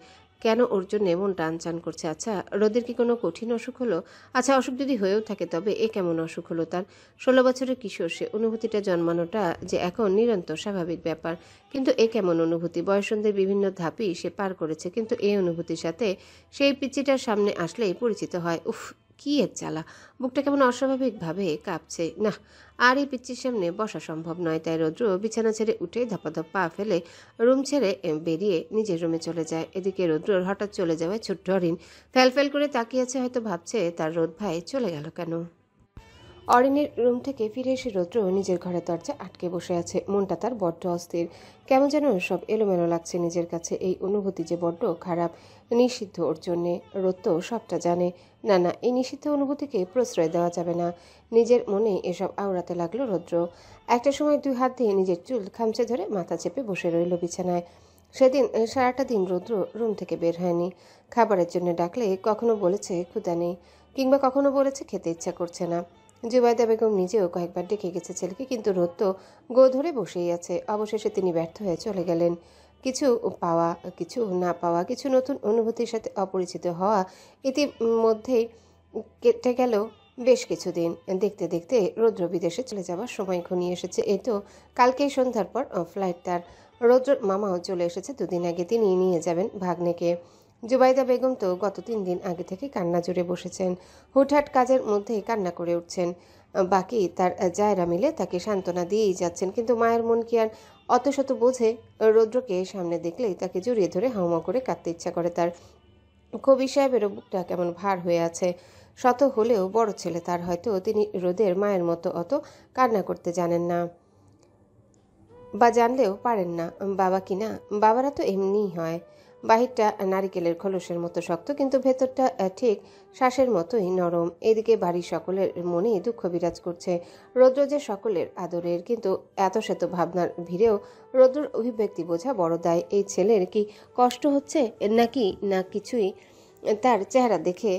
কেন ওর জন্য মন টান চান করছে? আচ্ছা, রোদের কি কোনো কঠিন অসুখ হলো? আচ্ছা, অসুখ যদি হয়েও থাকে তবে এ কেমন অসুখ হলো তার? 16 বছরের কিশোর সে, অনুভূতিটা জন্মানোটা যে এখন নিরন্তর স্বাভাবিক ব্যাপার। কিন্তু এ কেমন অনুভূতি? বয়সন্ধির বিভিন্ন ধাপই সে পার করেছে, কিন্তু এই অনুভূতির সাথে সেই পিচ্চিটার সামনে আসলেই পরিচিত হয়। উফ, কি এক জ্বালা! বুকটা কেমন অস্বাভাবিকভাবে কাঁপছে। না, আর এই পিচ্চির সামনে বসা সম্ভব নয়। তাই রৌদ্র বিছানা ছেড়ে উঠে ধপাধপ পা ফেলে রুম ছেড়ে বেরিয়ে নিজের রুমে চলে যায়। এদিকে রৌদ্রর হঠাৎ চলে যাওয়ায় ছোট্ট অরিন ফ্যালফ্যাল করে তাকিয়েছে, হয়তো ভাবছে তার রোদ ভাই চলে গেল কেন। অরিনের রুম থেকে ফিরে এসে রৌদ্র নিজের ঘরে দরজা আটকে বসে আছে। মনটা তার বড্ড অস্থির, কেমন যেন সব এলোমেলো লাগছে নিজের কাছে। এই অনুভূতি যে বড্ড খারাপ, নিষিদ্ধ ওর জন্যে। রোদ তো সবটা জানে। না না, এই নিষিদ্ধ অনুভূতিকে প্রশ্রয় দেওয়া যাবে না। নিজের মনে এসব আওড়াতে লাগলো রৌদ্র। একটা সময় 2 হাত দিয়ে নিজের চুল খামচে ধরে মাথা চেপে বসে রইল বিছানায়। সেদিন সারাটা দিন রৌদ্র রুম থেকে বের হয়নি। খাবারের জন্য ডাকলে কখনো বলেছে ক্ষুধা নেই, কিংবা কখনো বলেছে খেতে ইচ্ছা করছে না। জুবাইদা বেগম নিজেও কয়েকবার ডেকে গেছে ছেলেকে, কিন্তু রোদ তো গো ধরে বসেই আছে। অবশেষে তিনি ব্যর্থ হয়ে চলে গেলেন। কিছু পাওয়া, কিছু না পাওয়া, কিছু নতুন অনুভূতির সাথে অপরিচিত হওয়া, ইতিমধ্যেই কেটে গেল বেশ কিছুদিন। দেখতে দেখতে রৌদ্র বিদেশে চলে যাওয়ার সময় ঘনিয়ে এসেছে। এই তো কালকেই সন্ধ্যার পর ফ্লাইট তার। রৌদ্রর মামাও চলে এসেছে 2 দিন আগে, তিনি নিয়ে যাবেন ভাগ্নেকে। জুবাইদা বেগম তো গত 3 দিন আগে থেকে কান্না জুড়ে বসেছেন। হুটহাট কাজের মধ্যেই কান্না করে উঠছেন। বাকি তার জায়রা মিলে তাকে সান্ত্বনা দিয়েই যাচ্ছেন, কিন্তু মায়ের মন কি আর অত শত বোঝে? রৌদ্রকে সামনে দেখলেই তাকে জড়িয়ে ধরে হাউমা করে কাঁদতে ইচ্ছা করে তার। কবির সাহেবেরও বুকটা কেমন ভার হয়ে আছে। শত হলেও বড় ছেলে তার, হয়তো তিনি রোদের মায়ের মতো অত কান্না করতে জানেন না, বা জানলেও পারেন না। বাবা কি না, বাবারা তো এমনিই হয়। বাহিরটা নারিকেলের খোলসের মতো শক্ত, কিন্তু ভেতরটা ঠিক শ্বাসের মতোই নরম। এদিকে বাড়ির সকলের মনেই দুঃখ বিরাজ করছে। রৌদ্র যে সকলের আদরের, কিন্তু এত শত ভাবনার ভিড়েও রৌদ্রর অভিব্যক্তি বোঝা বড় দায়। এই ছেলের কি কষ্ট হচ্ছে নাকি না কিছুই তার চেহারা দেখে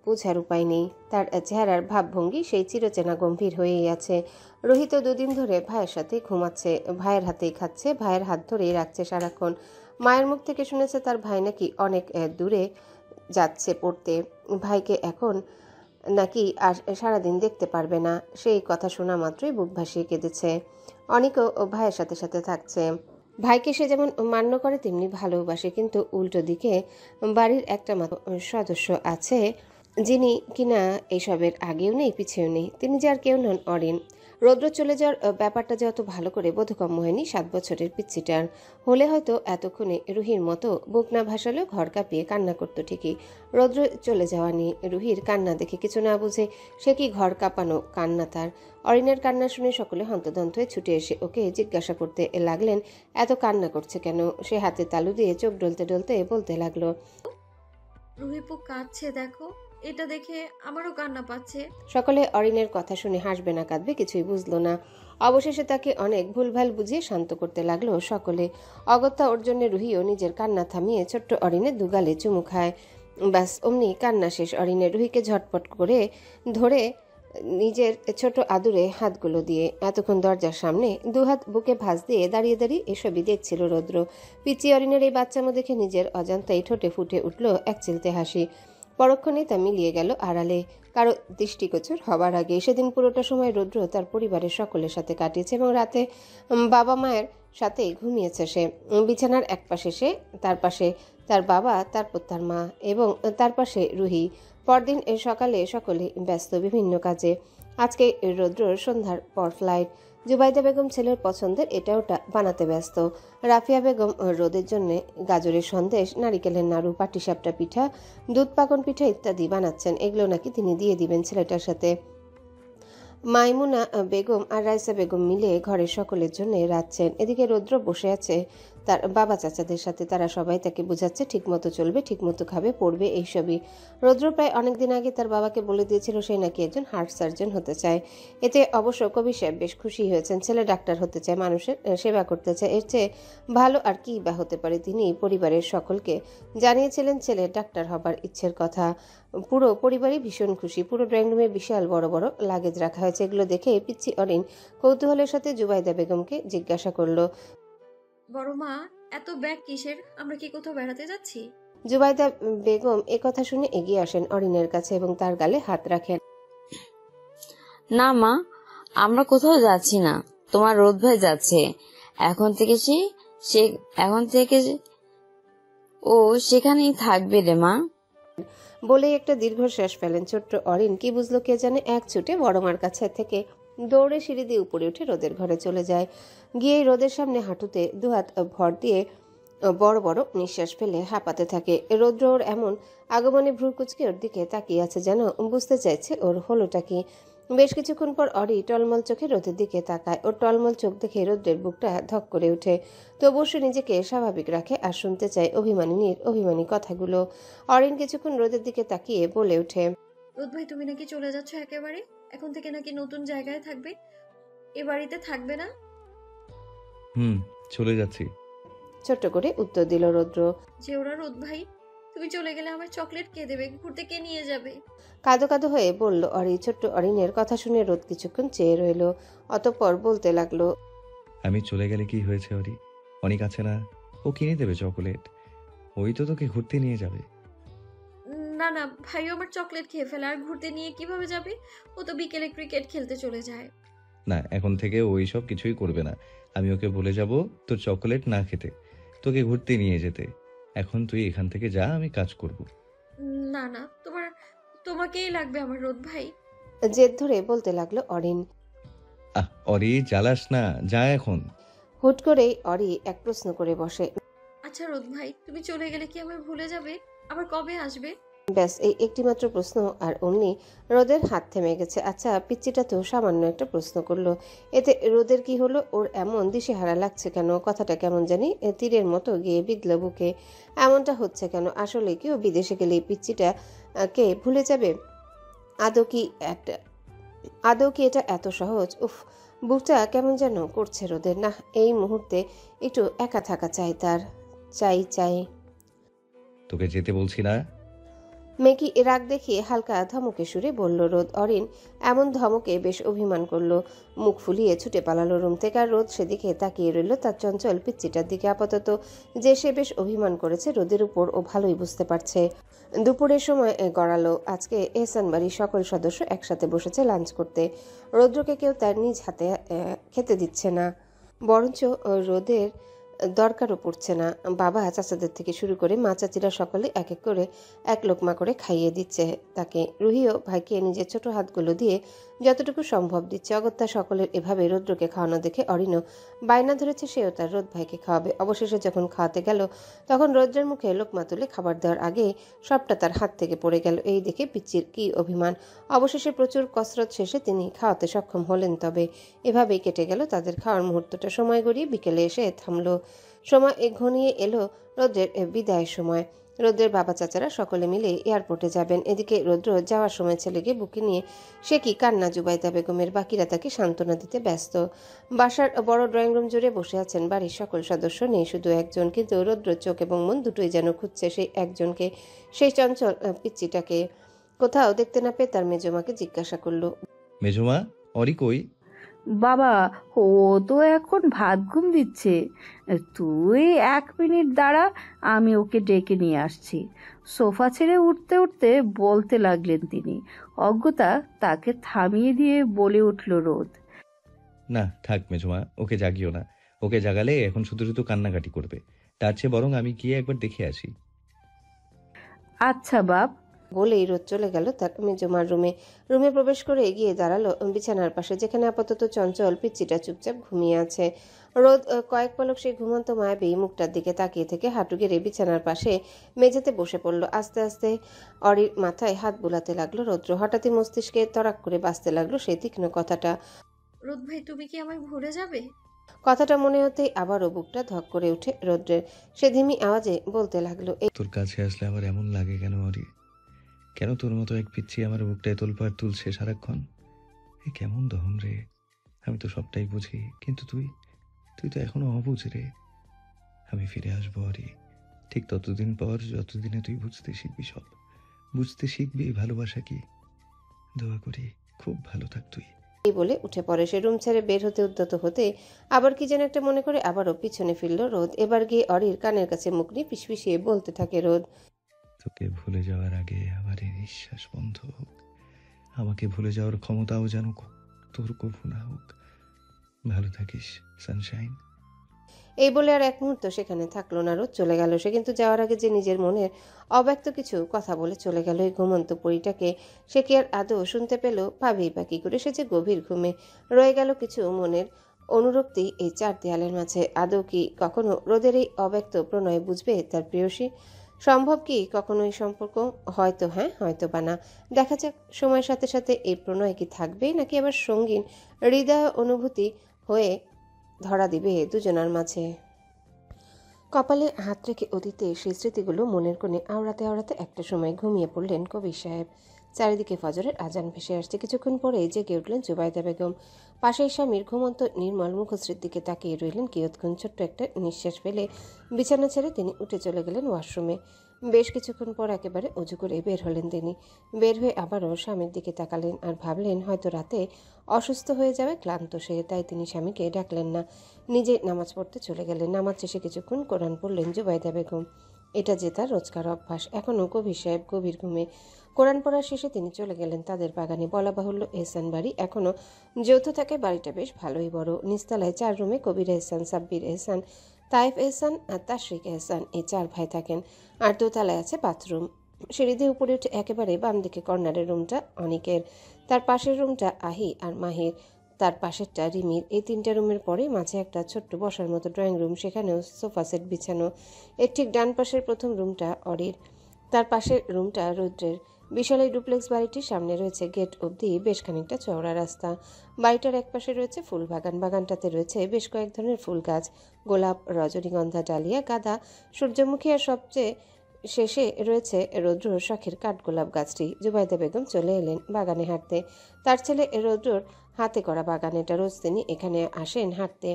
বোঝার উপায় নেই। তার চেহারার ভাবভঙ্গি সেই চিরচেনা গম্ভীর হয়েই আছে। রোহিত দুদিন ধরে ভাইয়ের সাথে ঘুমাচ্ছে, ভাইয়ের হাতেই খাচ্ছে, ভাইয়ের হাত ধরেই রাখছে সারাক্ষণ। মায়ের মুখ থেকে শুনেছে তার ভাই নাকি অনেক দূরে যাচ্ছে পড়তে, ভাইকে এখন নাকি আর সারাদিন দেখতে পারবে না। সেই কথা শোনা মাত্রই বুক ভাসিয়ে কেঁদেছে। অনেকও ভাইয়ের সাথে সাথে থাকছে। ভাইকে সে যেমন মান্য করে তেমনি ভালোবাসে, কিন্তু উল্টো দিকে বাড়ির একটা মাত্র সদস্য আছে যিনি কিনা এসবের আগেও নেই পিছেও নেই। তিনি যে আর কেউ নন, অরিন। রৌদ্র চলে যাওয়ার ব্যাপারটা যে অত ভালো করে বোধগম্য হয়নি 7 বছরের পিচ্ছিটার। হলে হয়তো এতক্ষণে রুহির মতো বুক না ভাসালেও ঘর কাঁপিয়ে কান্না করতো ঠিকই। রৌদ্র চলে যাওয়া নিয়ে রুহির কান্না দেখে কিছু না বুঝে সে কি ঘর কাঁপানো কান্না তার। অরিনের কান্না শুনে সকলে হন্তদন্ত হয়ে ছুটে এসে ওকে জিজ্ঞাসা করতে লাগলেন এত কান্না করছে কেন। সে হাতে তালু দিয়ে চোখ ডলতে ডলতে বলতে লাগলো, রুহিপু কাঁদছে দেখো, এটা দেখে আমারও কান্না পাচ্ছে। সকলে অরিনের কথা শুনে হাসবে না কাঁদবে কিছুই বুঝলো না। অবশেষে তাকে অনেক ভুলভাল বুঝিয়ে শান্ত করতে লাগলো সকলে। অগত্যা ওর জন্য রুহিও নিজের কান্না থামিয়ে ছোট্ট অরিনের দুগালে চুমু খায়। ব্যাস অমনি কান্না শেষ অরিনের। রুহিকে ঝটপট করে ধরে নিজের ছোট আদুরে হাতগুলো দিয়ে এতক্ষণ দরজার সামনে দুহাত বুকে ভাঁজ দিয়ে দাঁড়িয়ে দাঁড়িয়ে এসবই দেখছিল রৌদ্র। পিচি অরিনের এই বাচ্চামো দেখে নিজের অজান্তাই ঠোঁটে ফুটে উঠল এক চিলতে হাসি। পরক্ষণে তা মিলিয়ে গেল আড়ালে, কারো দৃষ্টিগোচর হবার আগে। সেদিন পুরোটা সময় রৌদ্র তার পরিবারের সকলের সাথে কাটিয়েছে এবং রাতে বাবা মায়ের সাথেই ঘুমিয়েছে সে। বিছানার এক পাশে সে, তার পাশে তার বাবা, তারপর তার মা এবং তার পাশে রুহি। পরদিন সকালে সকলে ব্যস্ত বিভিন্ন কাজে। আজকে রৌদ্রর সন্ধ্যার পর ফ্লাইট। জুবাইদা বেগম ছেলের পছন্দের এটা ওটা বানাতে ব্যস্ত। রাফিয়া বেগম রোদের জন্য গাজরের সন্দেশ, নারিকেলের নাড়ু, পাটিসাপটা পিঠা, দুধ পাকন পিঠা ইত্যাদি বানাচ্ছেন। এগুলো নাকি তিনি দিয়ে দিবেন ছেলেটার সাথে। মাইমুনা বেগম আর রাইসা বেগম মিলে ঘরের সকলের জন্য রাঁধছেন। এদিকে রৌদ্র বসে আছে তার বাবা চাচাদের সাথে। তারা সবাই তাকে বোঝাচ্ছে ঠিকমতো চলবে, ঠিকমতো খাবে, পড়বে, এইসবই। রৌদ্র প্রায় অনেকদিন আগে তার বাবাকে বলে দিয়েছিল সে নাকি একজন হার্ট সার্জন হতে চায়। এতে অবশ্য কবি সাহেব বেশ খুশি হয়েছেন। ছেলে ডাক্তার হতে চায়, মানুষের সেবা করতে চায়, এর চেয়ে ভালো আর কি বা হতে পারে। তিনি পরিবারের সকলকে জানিয়েছিলেন ছেলে ডাক্তার হবার ইচ্ছের কথা। পুরো পরিবারই ভীষণ খুশি। পুরো ড্রয়িং রুমে বিশাল বড় বড় লাগেজ রাখা হয়েছে। এগুলো দেখে পিচ্ছি অরিন কৌতূহলের সাথে জুবাইদা বেগমকে জিজ্ঞাসা করলো, বড় মা, এত ব্যাগ কিসের? আমরা কি কোথাও বেড়াতে যাচ্ছি? জুবাইদা বেগম কথা শুনে এগিয়ে আসেন অরিনের কাছে এবং তার গালে হাত রাখেন। না মা, আমরা কোথাও যাচ্ছি না, তোমার রোদ ভাই যাচ্ছে। এখন থেকে ও সেখানেই থাকবে রে মা। বলে একটা দীর্ঘশ্বাস ফেলেন ছোট্ট অরিন। কি বুঝলো কে জানে, এক ছুটে বড় মার কাছে থেকে দৌড়ে সিঁড়ি দিয়ে উপরে উঠে রোদের ঘরে চলে যায়। গিয়ে রোদের সামনে হাঁটুতে দুহাত ভর দিয়ে বড় বড় নিঃশ্বাস ফেলে হাঁপাতে থাকে। রৌদ্র ওর এমন আগমনে ভ্রু কুচকে ওর দিকে তাকিয়ে আছে, যেন বুঝতে চাইছে ওর হলোটা কি। বেশ কিছুক্ষণ পর অরি টলমল চোখে রোদের দিকে তাকায়। ওর টলমল চোখ দেখে রৌদ্রের বুকটা ধক করে ওঠে। তো অবশ্য নিজেকে স্বাভাবিক রাখে আর শুনতে চায় অভিমানিনীর অভিমানী কথাগুলো। অরিন কিছুক্ষণ রোদের দিকে তাকিয়ে বলে ওঠে, রোদ ভাই, তুমি নাকি চলে যাচ্ছ একেবারে? এখন থেকে নাকি নতুন জায়গায় থাকবে, এ বাড়িতে থাকবে না? চলে যাচ্ছি। ছোট্ট করে উত্তর দিল রৌদ্র। যে ওরা রোদ ভাই, তুমি চলে গেলে আমার চকলেট কে দেবে, ঘুরতে কে নিয়ে যাবে? কাঁদো কাঁদো হয়ে বলল অরি। ছোট্ট অরিনের কথা শুনে রোদ কিছুক্ষণ চেয়ে রইল, অতঃপর বলতে লাগলো, আমি চলে গেলে কি হয়েছে অরি? অনেক আছে না, ও কিনে দেবে চকোলেট। ওই তো তোকে ঘুরতে নিয়ে যাবে। না না, ভাইও আমার চকলেট খেয়ে ফেলে, আর ঘুরতে নিয়ে কিভাবে যাবে? ও তো বিকেলে ক্রিকেট খেলতে চলে যায়। না, এখন থেকে ওই সব কিছুই করবে না। আমি ওকে বলে যাব তোর চকোলেট না খেতে, তোকে ঘুরতে নিয়ে যেতে। এখন তুই এখান থেকে যা, আমি কাজ করব। না না, তোমাকেই লাগবে আমার রোদ ভাই। জেদ ধরে বলতে লাগলো অরিন। অরি জ্বালাস না, যা এখন। হুট করেই অরি এক প্রশ্ন করে বসে। আচ্ছা রোদ ভাই, তুমি চলে গেলে কি আমায় ভুলে যাবে? আবার কবে আসবে? ব্যাস এই একটিমাত্র প্রশ্ন, আর অমনি রোদের হাত থেমে গেছে। আচ্ছা, পিচ্চিটা তো সামান্য একটা প্রশ্ন করলো, এতে রোদের কি হলো? ওর এমন দিশেহারা লাগছে কেন? কথাটা কেমন জানি তীরের মতো গিয়ে বিঁধল বুকে। এমনটা হচ্ছে কেন? আসলে কি ও বিদেশে গেলে এই পিচ্চিটা কে ভুলে যাবে? আদৌ কি একটা আদৌ কি এটা এত সহজ? উফ, বুকটা কেমন যেন করছে রোদের। না, এই মুহূর্তে একটু একা থাকা চাই তার। চাই। তোকে যেতে বলছি না? মেকি রাগ দেখিয়ে হালকা ধমকে সুরে বলল রোদ। অরিন এমন ধমকে বেশ অভিমান করলো, মুখ ফুলিয়ে ছুটে পালালো রুম থেকে। আর রোদ সেদিকে তাকিয়ে রইল তার চঞ্চল পিচ্চিটার দিকে। আপাতত যে সে বেশ অভিমান করেছে রোদের উপর, ও ভালোই বুঝতে পারছে। দুপুরের সময় গড়ালো। আজকে এহসান বাড়ির সকল সদস্য একসাথে বসেছে লাঞ্চ করতে। রৌদ্রকে কেউ তার নিজ হাতে খেতে দিচ্ছে না, বরঞ্চ রোদের দরকারও পড়ছে না। বাবা চাচাদের থেকে শুরু করে মা চাচিরা সকলে এক এক করে এক লোকমা করে খাইয়ে দিচ্ছে তাকে। রুহিও ভাইকে নিজের ছোট হাতগুলো দিয়ে যতটুকু সম্ভব দিচ্ছে। অগত্যা সকলের এভাবে রৌদ্রকে খাওয়ানো দেখে অরিনও বায়না ধরেছে সেও তার রোদ ভাইকে খাওয়াবে। অবশেষে যখন খাওয়াতে গেল তখন রৌদ্রের মুখে লোকমা তুলে খাবার দেওয়ার আগে সবটা তার হাত থেকে পড়ে গেল। এই দেখে পিচ্চির কি অভিমান। অবশেষে প্রচুর কসরত শেষে তিনি খাওয়াতে সক্ষম হলেন। তবে এভাবেই কেটে গেল তাদের খাওয়ার মুহূর্তটা। সময় গড়িয়ে বিকেলে এসে থামলো। সময় ঘনিয়ে এলো রৌদ্রের বিদায়ের সময়। রৌদ্রের বাবা চাচারা সকলে মিলে এয়ারপোর্টে যাবেন। এদিকে রৌদ্র যাওয়ার সময় ছেলেকে বুকে নিয়ে সে কি কান্না জুবাইদা বেগমের। বাকিরা তাকে সান্ত্বনা দিতে ব্যস্ত। বাসার বড় ড্রয়িং রুম জুড়ে বসে আছেন বাড়ির সকল সদস্য, নেই শুধু একজন। কিন্তু রৌদ্র চোখ এবং মন দুটোই যেন খুঁজছে সেই একজনকে, সেই চঞ্চল পিচ্চিটাকে। কোথাও দেখতে না পেয়ে তার মেজমাকে জিজ্ঞাসা করলো, মেজমা, অরি কই? বাবা, ও তো এখন ভাত ঘুম দিচ্ছে। তুই 1 মিনিট দাঁড়া, আমি ওকে ডেকে নিয়ে আসছি। সোফা ছেড়ে উঠতে উঠতে বলতে লাগলেন তিনি। অজ্ঞতা তাকে থামিয়ে দিয়ে বলে উঠল রোদ। না থাক মেজমা, ওকে জাগিও না। ওকে জাগালে এখন শুধু শুধু কান্নাকাটি করবে। তার চেয়ে বরং আমি গিয়ে একবার দেখে আসি। আচ্ছা বাপ। বলেই রোদ চলে গেল তার মেজমার রুমে। রুমে প্রবেশ করে এগিয়ে দাঁড়ালো বিছানার পাশে, যেখানে আপাতত চঞ্চল পিচ্চিটা চুপচাপ ঘুমিয়ে আছে। রোদ কয়েক পলক সেই ঘুমন্ত মায়াবী মুখটার দিকে তাকিয়ে থেকে হাঁটু গেড়ে বিছানার পাশে মেঝেতে বসে পড়ল। আস্তে আস্তে অরির মাথায় হাত বুলাতে লাগলো রৌদ্র। হঠাৎই মস্তিষ্কে তরাক করে বাঁচতে লাগলো সেই তীক্ষ্ণ কথাটা। রোদ ভাই, তুমি কি আমায় ভুলে যাবে? কথাটা মনে হতেই আবারও বুকটা ধক করে উঠে রৌদ্রের। সে ধিমি আওয়াজে বলতে লাগলো, তোর কাছে আসলে আমার এমন লাগে কেন অরি? কেন তোর মতো এক পিচ্ছি আমার বুকটায় তোলপাড় তুলছে সারাক্ষণ? এ কেমন দহন রে! আমি তো সবটাই বুঝি, কিন্তু তুই তুই তো এখনো অবুঝ রে। আমি ফিরে আসবো অরি, ঠিক ততদিন পর যতদিনে তুই বুঝতে শিখবি সব। বুঝতে শিখবি ভালোবাসা কি। দোয়া করি খুব ভালো থাক তুই। এই বলে উঠে পড়ে সে। রুম ছেড়ে বের হতে উদ্যত হতে আবার কি যেন একটা মনে করে আবারও পিছনে ফিরল রোদ। এবার গিয়ে অরির কানের কাছে মুখ নিয়ে পিছপিছিয়ে বলতে থাকে রোদ, তোকে ভুলে যাওয়ার আগে আমার এই নিঃশ্বাস বন্ধ হোক। আমাকে ভুলে যাওয়ার ক্ষমতাও যেন তোর কভু না হোক। ভালো থাকিস সানশাইন। এই বলে আর এক মুহূর্ত সেখানে থাকলো না রোদ, চলে গেল সে। কিন্তু যাওয়ার আগে যে নিজের মনের অব্যক্ত কিছু কথা বলে চলে গেল এই ঘুমন্ত পরীটাকে সে কি আর আদৌ শুনতে পেল? পাবেই বা কি করে? সে যে গভীর ঘুমে রয়ে গেল কিছু মনের অনুরক্তি এই চার দেয়ালের মাঝে। আদৌ কি কখনো রোদের এই অব্যক্ত প্রণয় বুঝবে তার প্রেয়সী? সম্ভব কি কখনো এই সম্পর্ক? হয়তো হ্যাঁ, হয়তো বা না। দেখা যাক সময়ের সাথে সাথে এই প্রণয় কি থাকবে, নাকি আবার সঙ্গীন হৃদয় অনুভূতি হয়ে ধরা দিবে দুজনার মাঝে। কপালে হাত রেখে অতীতে সেই স্মৃতিগুলো মনের কোণে আওড়াতে আওড়াতে একটা সময় ঘুমিয়ে পড়লেন কবির সাহেব। চারিদিকে ফজরের আজান ভেসে আসছে। কিছুক্ষণ পরে জেগে উঠলেন জুবাইদা বেগম। পাশেই স্বামীর ঘুমন্ত নির্মল মুখশ্রীর দিকে তাকিয়ে রইলেন কিয়ৎক্ষণ। ছোট্ট একটা নিঃশ্বাস ফেলে বিছানা ছেড়ে তিনি উঠে চলে গেলেন ওয়াশরুমে। বেশ কিছুক্ষণ পর একেবারে অজু করে বের হলেন তিনি। বের হয়ে আবারও স্বামীর দিকে তাকালেন আর ভাবলেন হয়তো রাতে অসুস্থ হয়ে যাবে, ক্লান্ত সে, তাই তিনি স্বামীকে ডাকলেন না। নিজে নামাজ পড়তে চলে গেলেন। নামাজ শেষে কিছুক্ষণ কোরআন পড়লেন জুবাইদা বেগম। এটা যে তার রোজকার অভ্যাস। এখনও কবির সাহেব গভীর ঘুমে। কোরআন পড়ার শেষে তিনি চলে গেলেন তাদের বাগানে। বলা বাহুল্য এহসান বাড়ি এখনও যৌথ থাকে। বাড়িটা বেশ ভালোই বড়। নিচতলায় 4 রুমে কবির এহসান, সাব্বির এহসান, তাইফ এহসান আর তাশরিক এহসান এই 4 ভাই থাকেন। আর দোতলায় আছে বাথরুম। সিঁড়ি দিয়ে উপরে উঠে একেবারে বাম দিকে কর্নারের রুমটা অনিকের। তার পাশের রুমটা আহি আর মাহির, তার পাশেরটা রিমির। এই 3টা রুমের পরে মাঝে একটা ছোট্ট বসার মতো ড্রয়িং রুম, সেখানেও সোফা সেট বিছানো। এর ঠিক ডান পাশের প্রথম রুমটা অরির, তার পাশের রুমটা রুদ্রের। বিশাল এই ডুপ্লেক্স বাড়িটির সামনে রয়েছে গেট অবধি বেশ খানিকটা চওড়া রাস্তা। বাড়িটার একপাশে রয়েছে ফুল বাগান, বাগানটাতে রয়েছে বেশ কয়েক ধরনের ফুল গাছ, গোলাপ, রজনীগন্ধা, ডালিয়া, গাঁদা, সূর্যমুখী, আর সবচেয়ে শেষে রয়েছে রৌদ্রর শখের কাঠগোলাপ গাছটি। জুবাইদা বেগম চলে এলেন বাগানে হাঁটতে। তার ছেলে রৌদ্রর হাতে করা বাগান এটা, রোজ তিনি এখানে আসেন হাঁটতে।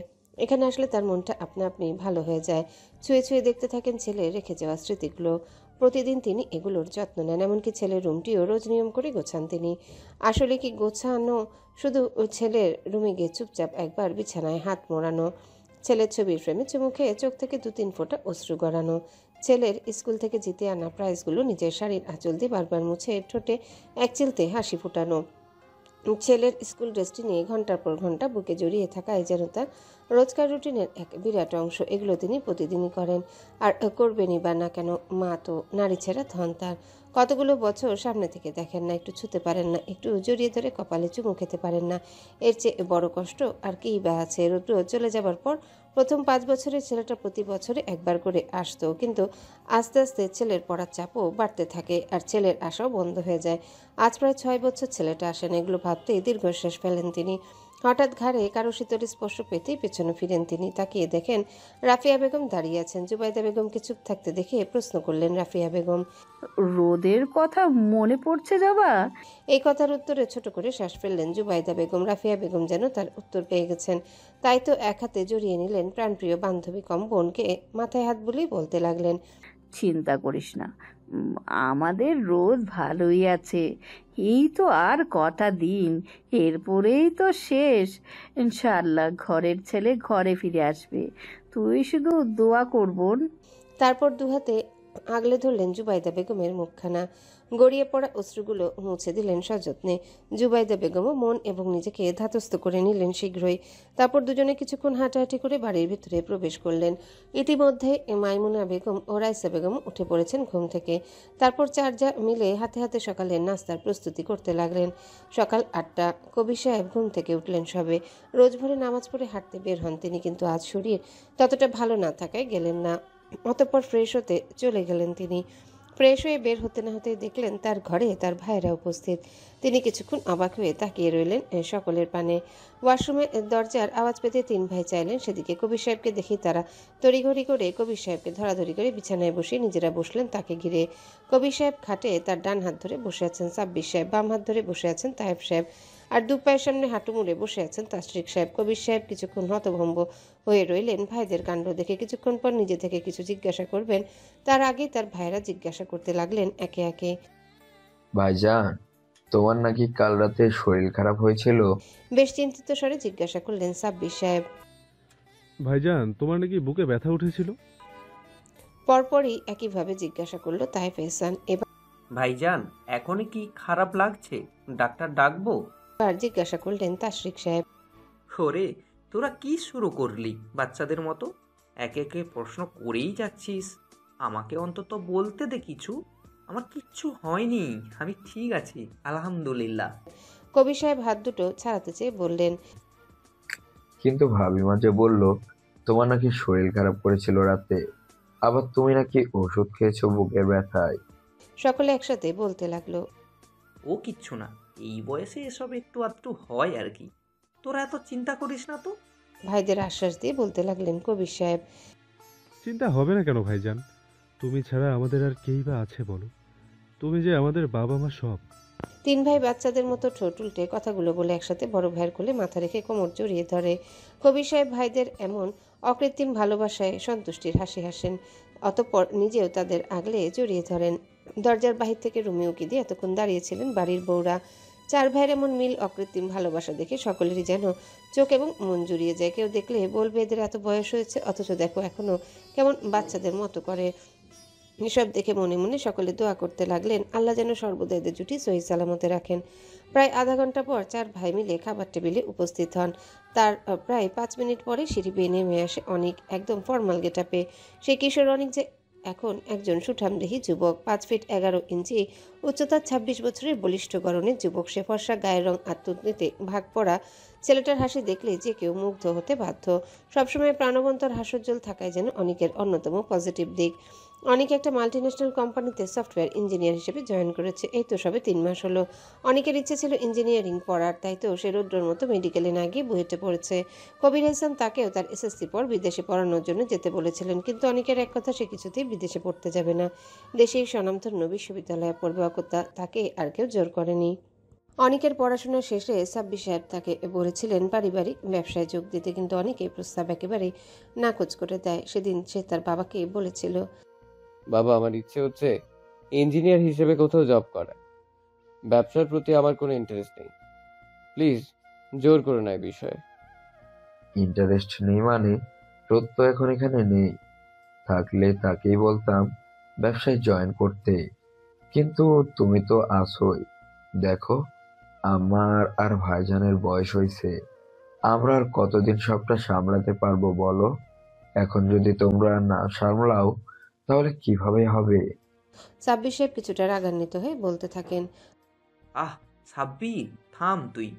এখানে আসলে তার মনটা আপনা আপনি ভালো হয়ে যায়। ছুঁয়ে ছুঁয়ে দেখতে থাকেন ছেলে রেখে যাওয়া স্মৃতিগুলো। প্রতিদিন তিনি এগুলোর যত্ন নেন, এমনকি ছেলের রুমটিও রোজ নিয়ম করে গোছান তিনি। আসলে কি গোছানো শুধু ছেলের রুমে গিয়ে চুপচাপ একবার বিছানায় হাত মোড়ানো, ছেলের ছবির ফ্রেমে চুমু খেয়ে চোখ থেকে 2-3 ফোঁটা অশ্রু গড়ানো, ছেলের স্কুল থেকে জিতে আনা প্রাইজগুলো নিজের শাড়ির আঁচল দিয়ে বারবার মুছে ঠোঁটে এক চিলতে হাসি ফোটানো, ছেলের স্কুল ড্রেসটি নিয়ে ঘন্টার পর ঘন্টা বুকে জড়িয়ে থাকাই যেন তার রোজকার রুটিনের এক বিরাট অংশ। এগুলো তিনি প্রতিদিনই করেন, আর করবেনই বা না কেন, মা তো নারী ছেড়া ধন তার। কতগুলো বছর সামনে থেকে দেখেন না, একটু ছুতে পারেন না, একটু জড়িয়ে ধরে কপালে চুমু খেতে পারেন না। এর চেয়ে বড় কষ্ট আর কিই বা আছে। রুদ্র চলে যাবার পর প্রথম 5 বছরে ছেলেটা প্রতি বছরে একবার করে আসতো, কিন্তু আস্তে আস্তে ছেলের পড়ার চাপও বাড়তে থাকে আর ছেলের আশাও বন্ধ হয়ে যায়। আজ প্রায় 6 বছর ছেলেটা আসেন। এগুলো ভাবতেই দীর্ঘশ্বাস ফেলেন তিনি। হঠাৎ ঘাড়ে কারো শীতল স্পর্শ পেতেই পেছনে ফিরেন তিনি। তাকিয়ে দেখেন রাফিয়া বেগম দাঁড়িয়ে আছেন। জুবাইদা বেগমকে চুপ থাকতে দেখে প্রশ্ন করলেন রাফিয়া বেগম, রোদের কথা মনে পড়ছে জবা? এই কথার উত্তরে ছোট করে শ্বাস ফেললেন জুবাইদা বেগম। রাফিয়া বেগম যেন তার উত্তর পেয়ে গেছেন, তাই তো এক হাতে জড়িয়ে নিলেন প্রাণপ্রিয় বান্ধবী কম বোনকে, মাথায় হাত বুলিয়ে বলতে লাগলেন, চিন্তা করিস না, আমাদের রোদ ভালোই আছে। এই তো আর কটা দিন, এরপরেই তো শেষ। ইনশাআল্লাহ ঘরের ছেলে ঘরে ফিরে আসবে, তুই শুধু দোয়া করবন। তারপর দুহাতে আগলে ধরলেন জুবাইদা বেগমের মুখখানা। গড়িয়ে পড়া অশ্রুগুলো মুছে দিলেন সযত্নে। জুবাইদা বেগমও মন এবং নিজেকে ধাতস্থ করে নিলেন শীঘ্রই। তারপর দুজনে কিছুক্ষণ হাঁটাহাঁটি করে বাড়ির ভিতরে প্রবেশ করলেন। ইতিমধ্যে মাইমুনা বেগম ও রাইসা বেগম উঠে পড়েছেন ঘুম থেকে। তারপর চারজা মিলে হাতে হাতে সকালের নাস্তার প্রস্তুতি করতে লাগলেন। সকাল 8টা। কবির সাহেব ঘুম থেকে উঠলেন সবে। রোজ ভোরে নামাজ পড়ে হাঁটতে বের হন তিনি, কিন্তু আজ শরীর ততটা ভালো না থাকায় গেলেন না। অতঃপর ফ্রেশ হতে চলে গেলেন তিনি। ফ্রেশ হয়ে বের হতে না হতে দেখলেন তার ঘরে তার ভাইয়েরা উপস্থিত। তিনি কিছুক্ষণ অবাক হয়ে তাকিয়ে রইলেন সকলের পানে। ওয়াশরুমে দরজার আওয়াজ পেতে 3 ভাই চাইলেন সেদিকে। কবির সাহেবকে দেখেই তারা তড়িঘড়ি করে কবির সাহেবকে ধরাধরি করে বিছানায় বসে নিজেরা বসলেন তাকে ঘিরে। কবির সাহেব খাটে তার ডান হাত ধরে বসে আছেন সাব্বির সাহেব, বাম হাত ধরে বসে আছেন তায়েব সাহেব, আর 2 পায়ের সামনে হাঁটু মুড়ে বসে আছেন তাশরিক সাহেব। কবির সাহেব কিছুক্ষণ হতভম্ব হয়ে রইলেন ভাইদের কাণ্ড দেখে। কিছুক্ষণ পর নিজে থেকে কিছু জিজ্ঞাসা করবেন, তার আগেই তার ভাইরা জিজ্ঞাসা করতে লাগলেন একে একে, ভাইজান, তোমার নাকি কাল রাতে শরীর খারাপ হয়েছিল? বেশ চিন্তিত স্বরে জিজ্ঞাসা করলেন সাব্বির সাহেব। ভাইজান, তোমার নাকি বুকে ব্যথা উঠেছিল? পরপরই একইভাবে জিজ্ঞাসা করলো তাইফ এহসান। ভাইজান, এখনই কি খারাপ লাগছে? ডাক্তার ডাকবো? এবার জিজ্ঞাসা করলেন তাশরিক সাহেব। ওরে, তোরা কি শুরু করলি বাচ্চাদের মতো? একে একে প্রশ্ন করেই যাচ্ছিস। আমাকে অন্তত বলতে দে কিছু। আমার কিচ্ছু হয়নি, আমি ঠিক আছি আলহামদুলিল্লাহ। কবির সাহেব হাত দুটো ছাড়াতে চেয়ে বললেন, কিন্তু ভাবিমা যে বলল তোমার নাকি শরীর খারাপ করেছিল রাতে, আবার তুমি নাকি ওষুধ খেয়েছো বুকের ব্যথায়। সকলে একসাথে বলতে লাগলো, ও কিচ্ছু না, এই বয়সে এসব একটু আধটু হয় আর কি। তোরা এত চিন্তা করিস না তো। ভাইদের আশ্বাস দিয়ে বলতে লাগলেন কবির সাহেব, চিন্তা হবে না কেন ভাইজান? তুমি ছাড়া আমাদের আর কেই বা আছে বলো? তুমি যে আমাদের বাবা মা সব। 3 ভাই বাচ্চাদের মতো ঠোঁট উল্টে কথাগুলো বলে একসাথে বড় ভাইয়ের কোলে মাথা রেখে কোমর জড়িয়ে ধরে। কবির সাহেব ভাইদের এমন অকৃত্রিম ভালোবাসায় সন্তুষ্টির হাসি হাসেন। অতঃপর নিজেও তাদের আগলে জড়িয়ে ধরেন। দরজার বাহির থেকে রুমে উকি দিয়ে এতক্ষণ দাঁড়িয়েছিলেন বাড়ির বউরা। 4 ভাইয়ের এমন মিল অকৃত্রিম ভালোবাসা দেখে সকলেরই যেন চোখ এবং মন জুড়িয়ে যায়। কেউ দেখলে বলবে এদের এত বয়স হয়েছে, অথচ দেখো এখনো কেমন বাচ্চাদের মতো করে। এসব দেখে মনে মনে সকলে দোয়া করতে লাগলেন, আল্লাহ যেন সর্বদা এদের জুটি সহি সালামতে রাখেন। প্রায় আধা ঘন্টা পর 4 ভাই মিলে খাবার টেবিলে উপস্থিত হন। তার প্রায় 5 মিনিট পরে সিঁড়ি বেয়ে নেমে আসে অনিক, একদম ফর্মাল গেটআপে। সেই কিশোর অনিক যে এখন একজন সুঠামদেহী যুবক, 5 ফিট 11 ইঞ্চি উচ্চতার, 26 বছরের বলিষ্ঠ গড়নের যুবক। সে ফর্সা, গায়ের রং আর থুতনিতে ভাগ পড়া। ছেলেটার হাসি দেখলে যে কেউ মুগ্ধ হতে বাধ্য। সবসময় প্রাণবন্তর হাস্যোজ্জ্বল থাকাই যেন অনিকের অন্যতম পজিটিভ দিক। অনিক একটা মাল্টিন্যাশনাল কোম্পানিতে সফটওয়্যার ইঞ্জিনিয়ার হিসেবে জয়েন করেছে। এই তো সবে 3 মাস হলো। অনিকের ইচ্ছে ছিল ইঞ্জিনিয়ারিং পড়ার, তাই তো সে রৌদ্রর মতো মেডিকেলে না গিয়ে বুয়েটে পড়েছে। কবির হাসান তাকেও তার এসএসসি পর বিদেশে পড়ানোর জন্য যেতে বলেছিলেন, কিন্তু অনিকের এক কথা, সে কিছুতেই বিদেশে পড়তে যাবে না। দেশেই স্বনামধন্য বিশ্ববিদ্যালয়ে পড়বে। অকথা তাকে আর কেউ জোর করেনি। অনিকের পড়াশোনা শেষে সাব্বির সাহেব তাকে বলেছিলেন পারিবারিক ব্যবসায় যোগ দিতে, কিন্তু অনেক এই প্রস্তাব একেবারেই নাকচ করে দেয়। সেদিন সে তার বাবাকে বলেছিল, বাবা, আমার ইচ্ছে হচ্ছে ইঞ্জিনিয়ার হিসেবে কোথাও জব করা। ব্যবসার প্রতি আমার কোনো ইন্টারেস্ট নেই। প্লিজ জোর করো না এই বিষয়ে। ইন্টারেস্ট নেই মানে? রোদ তো এখন এখানে নেই, থাকলে তাকেই বলতাম ব্যবসায় জয়েন করতে। কিন্তু তুমি তো আছোই। দেখো, আমার আর ভাইজানের বয়স হয়েছে, আমরা আর কতদিন সবটা সামলাতে পারবো বলো? এখন যদি তোমরা না সামলাও তাহলে কিভাবে হবে? সাব্বির সাহেব কিছুটা রাগান্বিত হয়ে বলতে থাকেন, আহ সাব্বির, থাম তুই।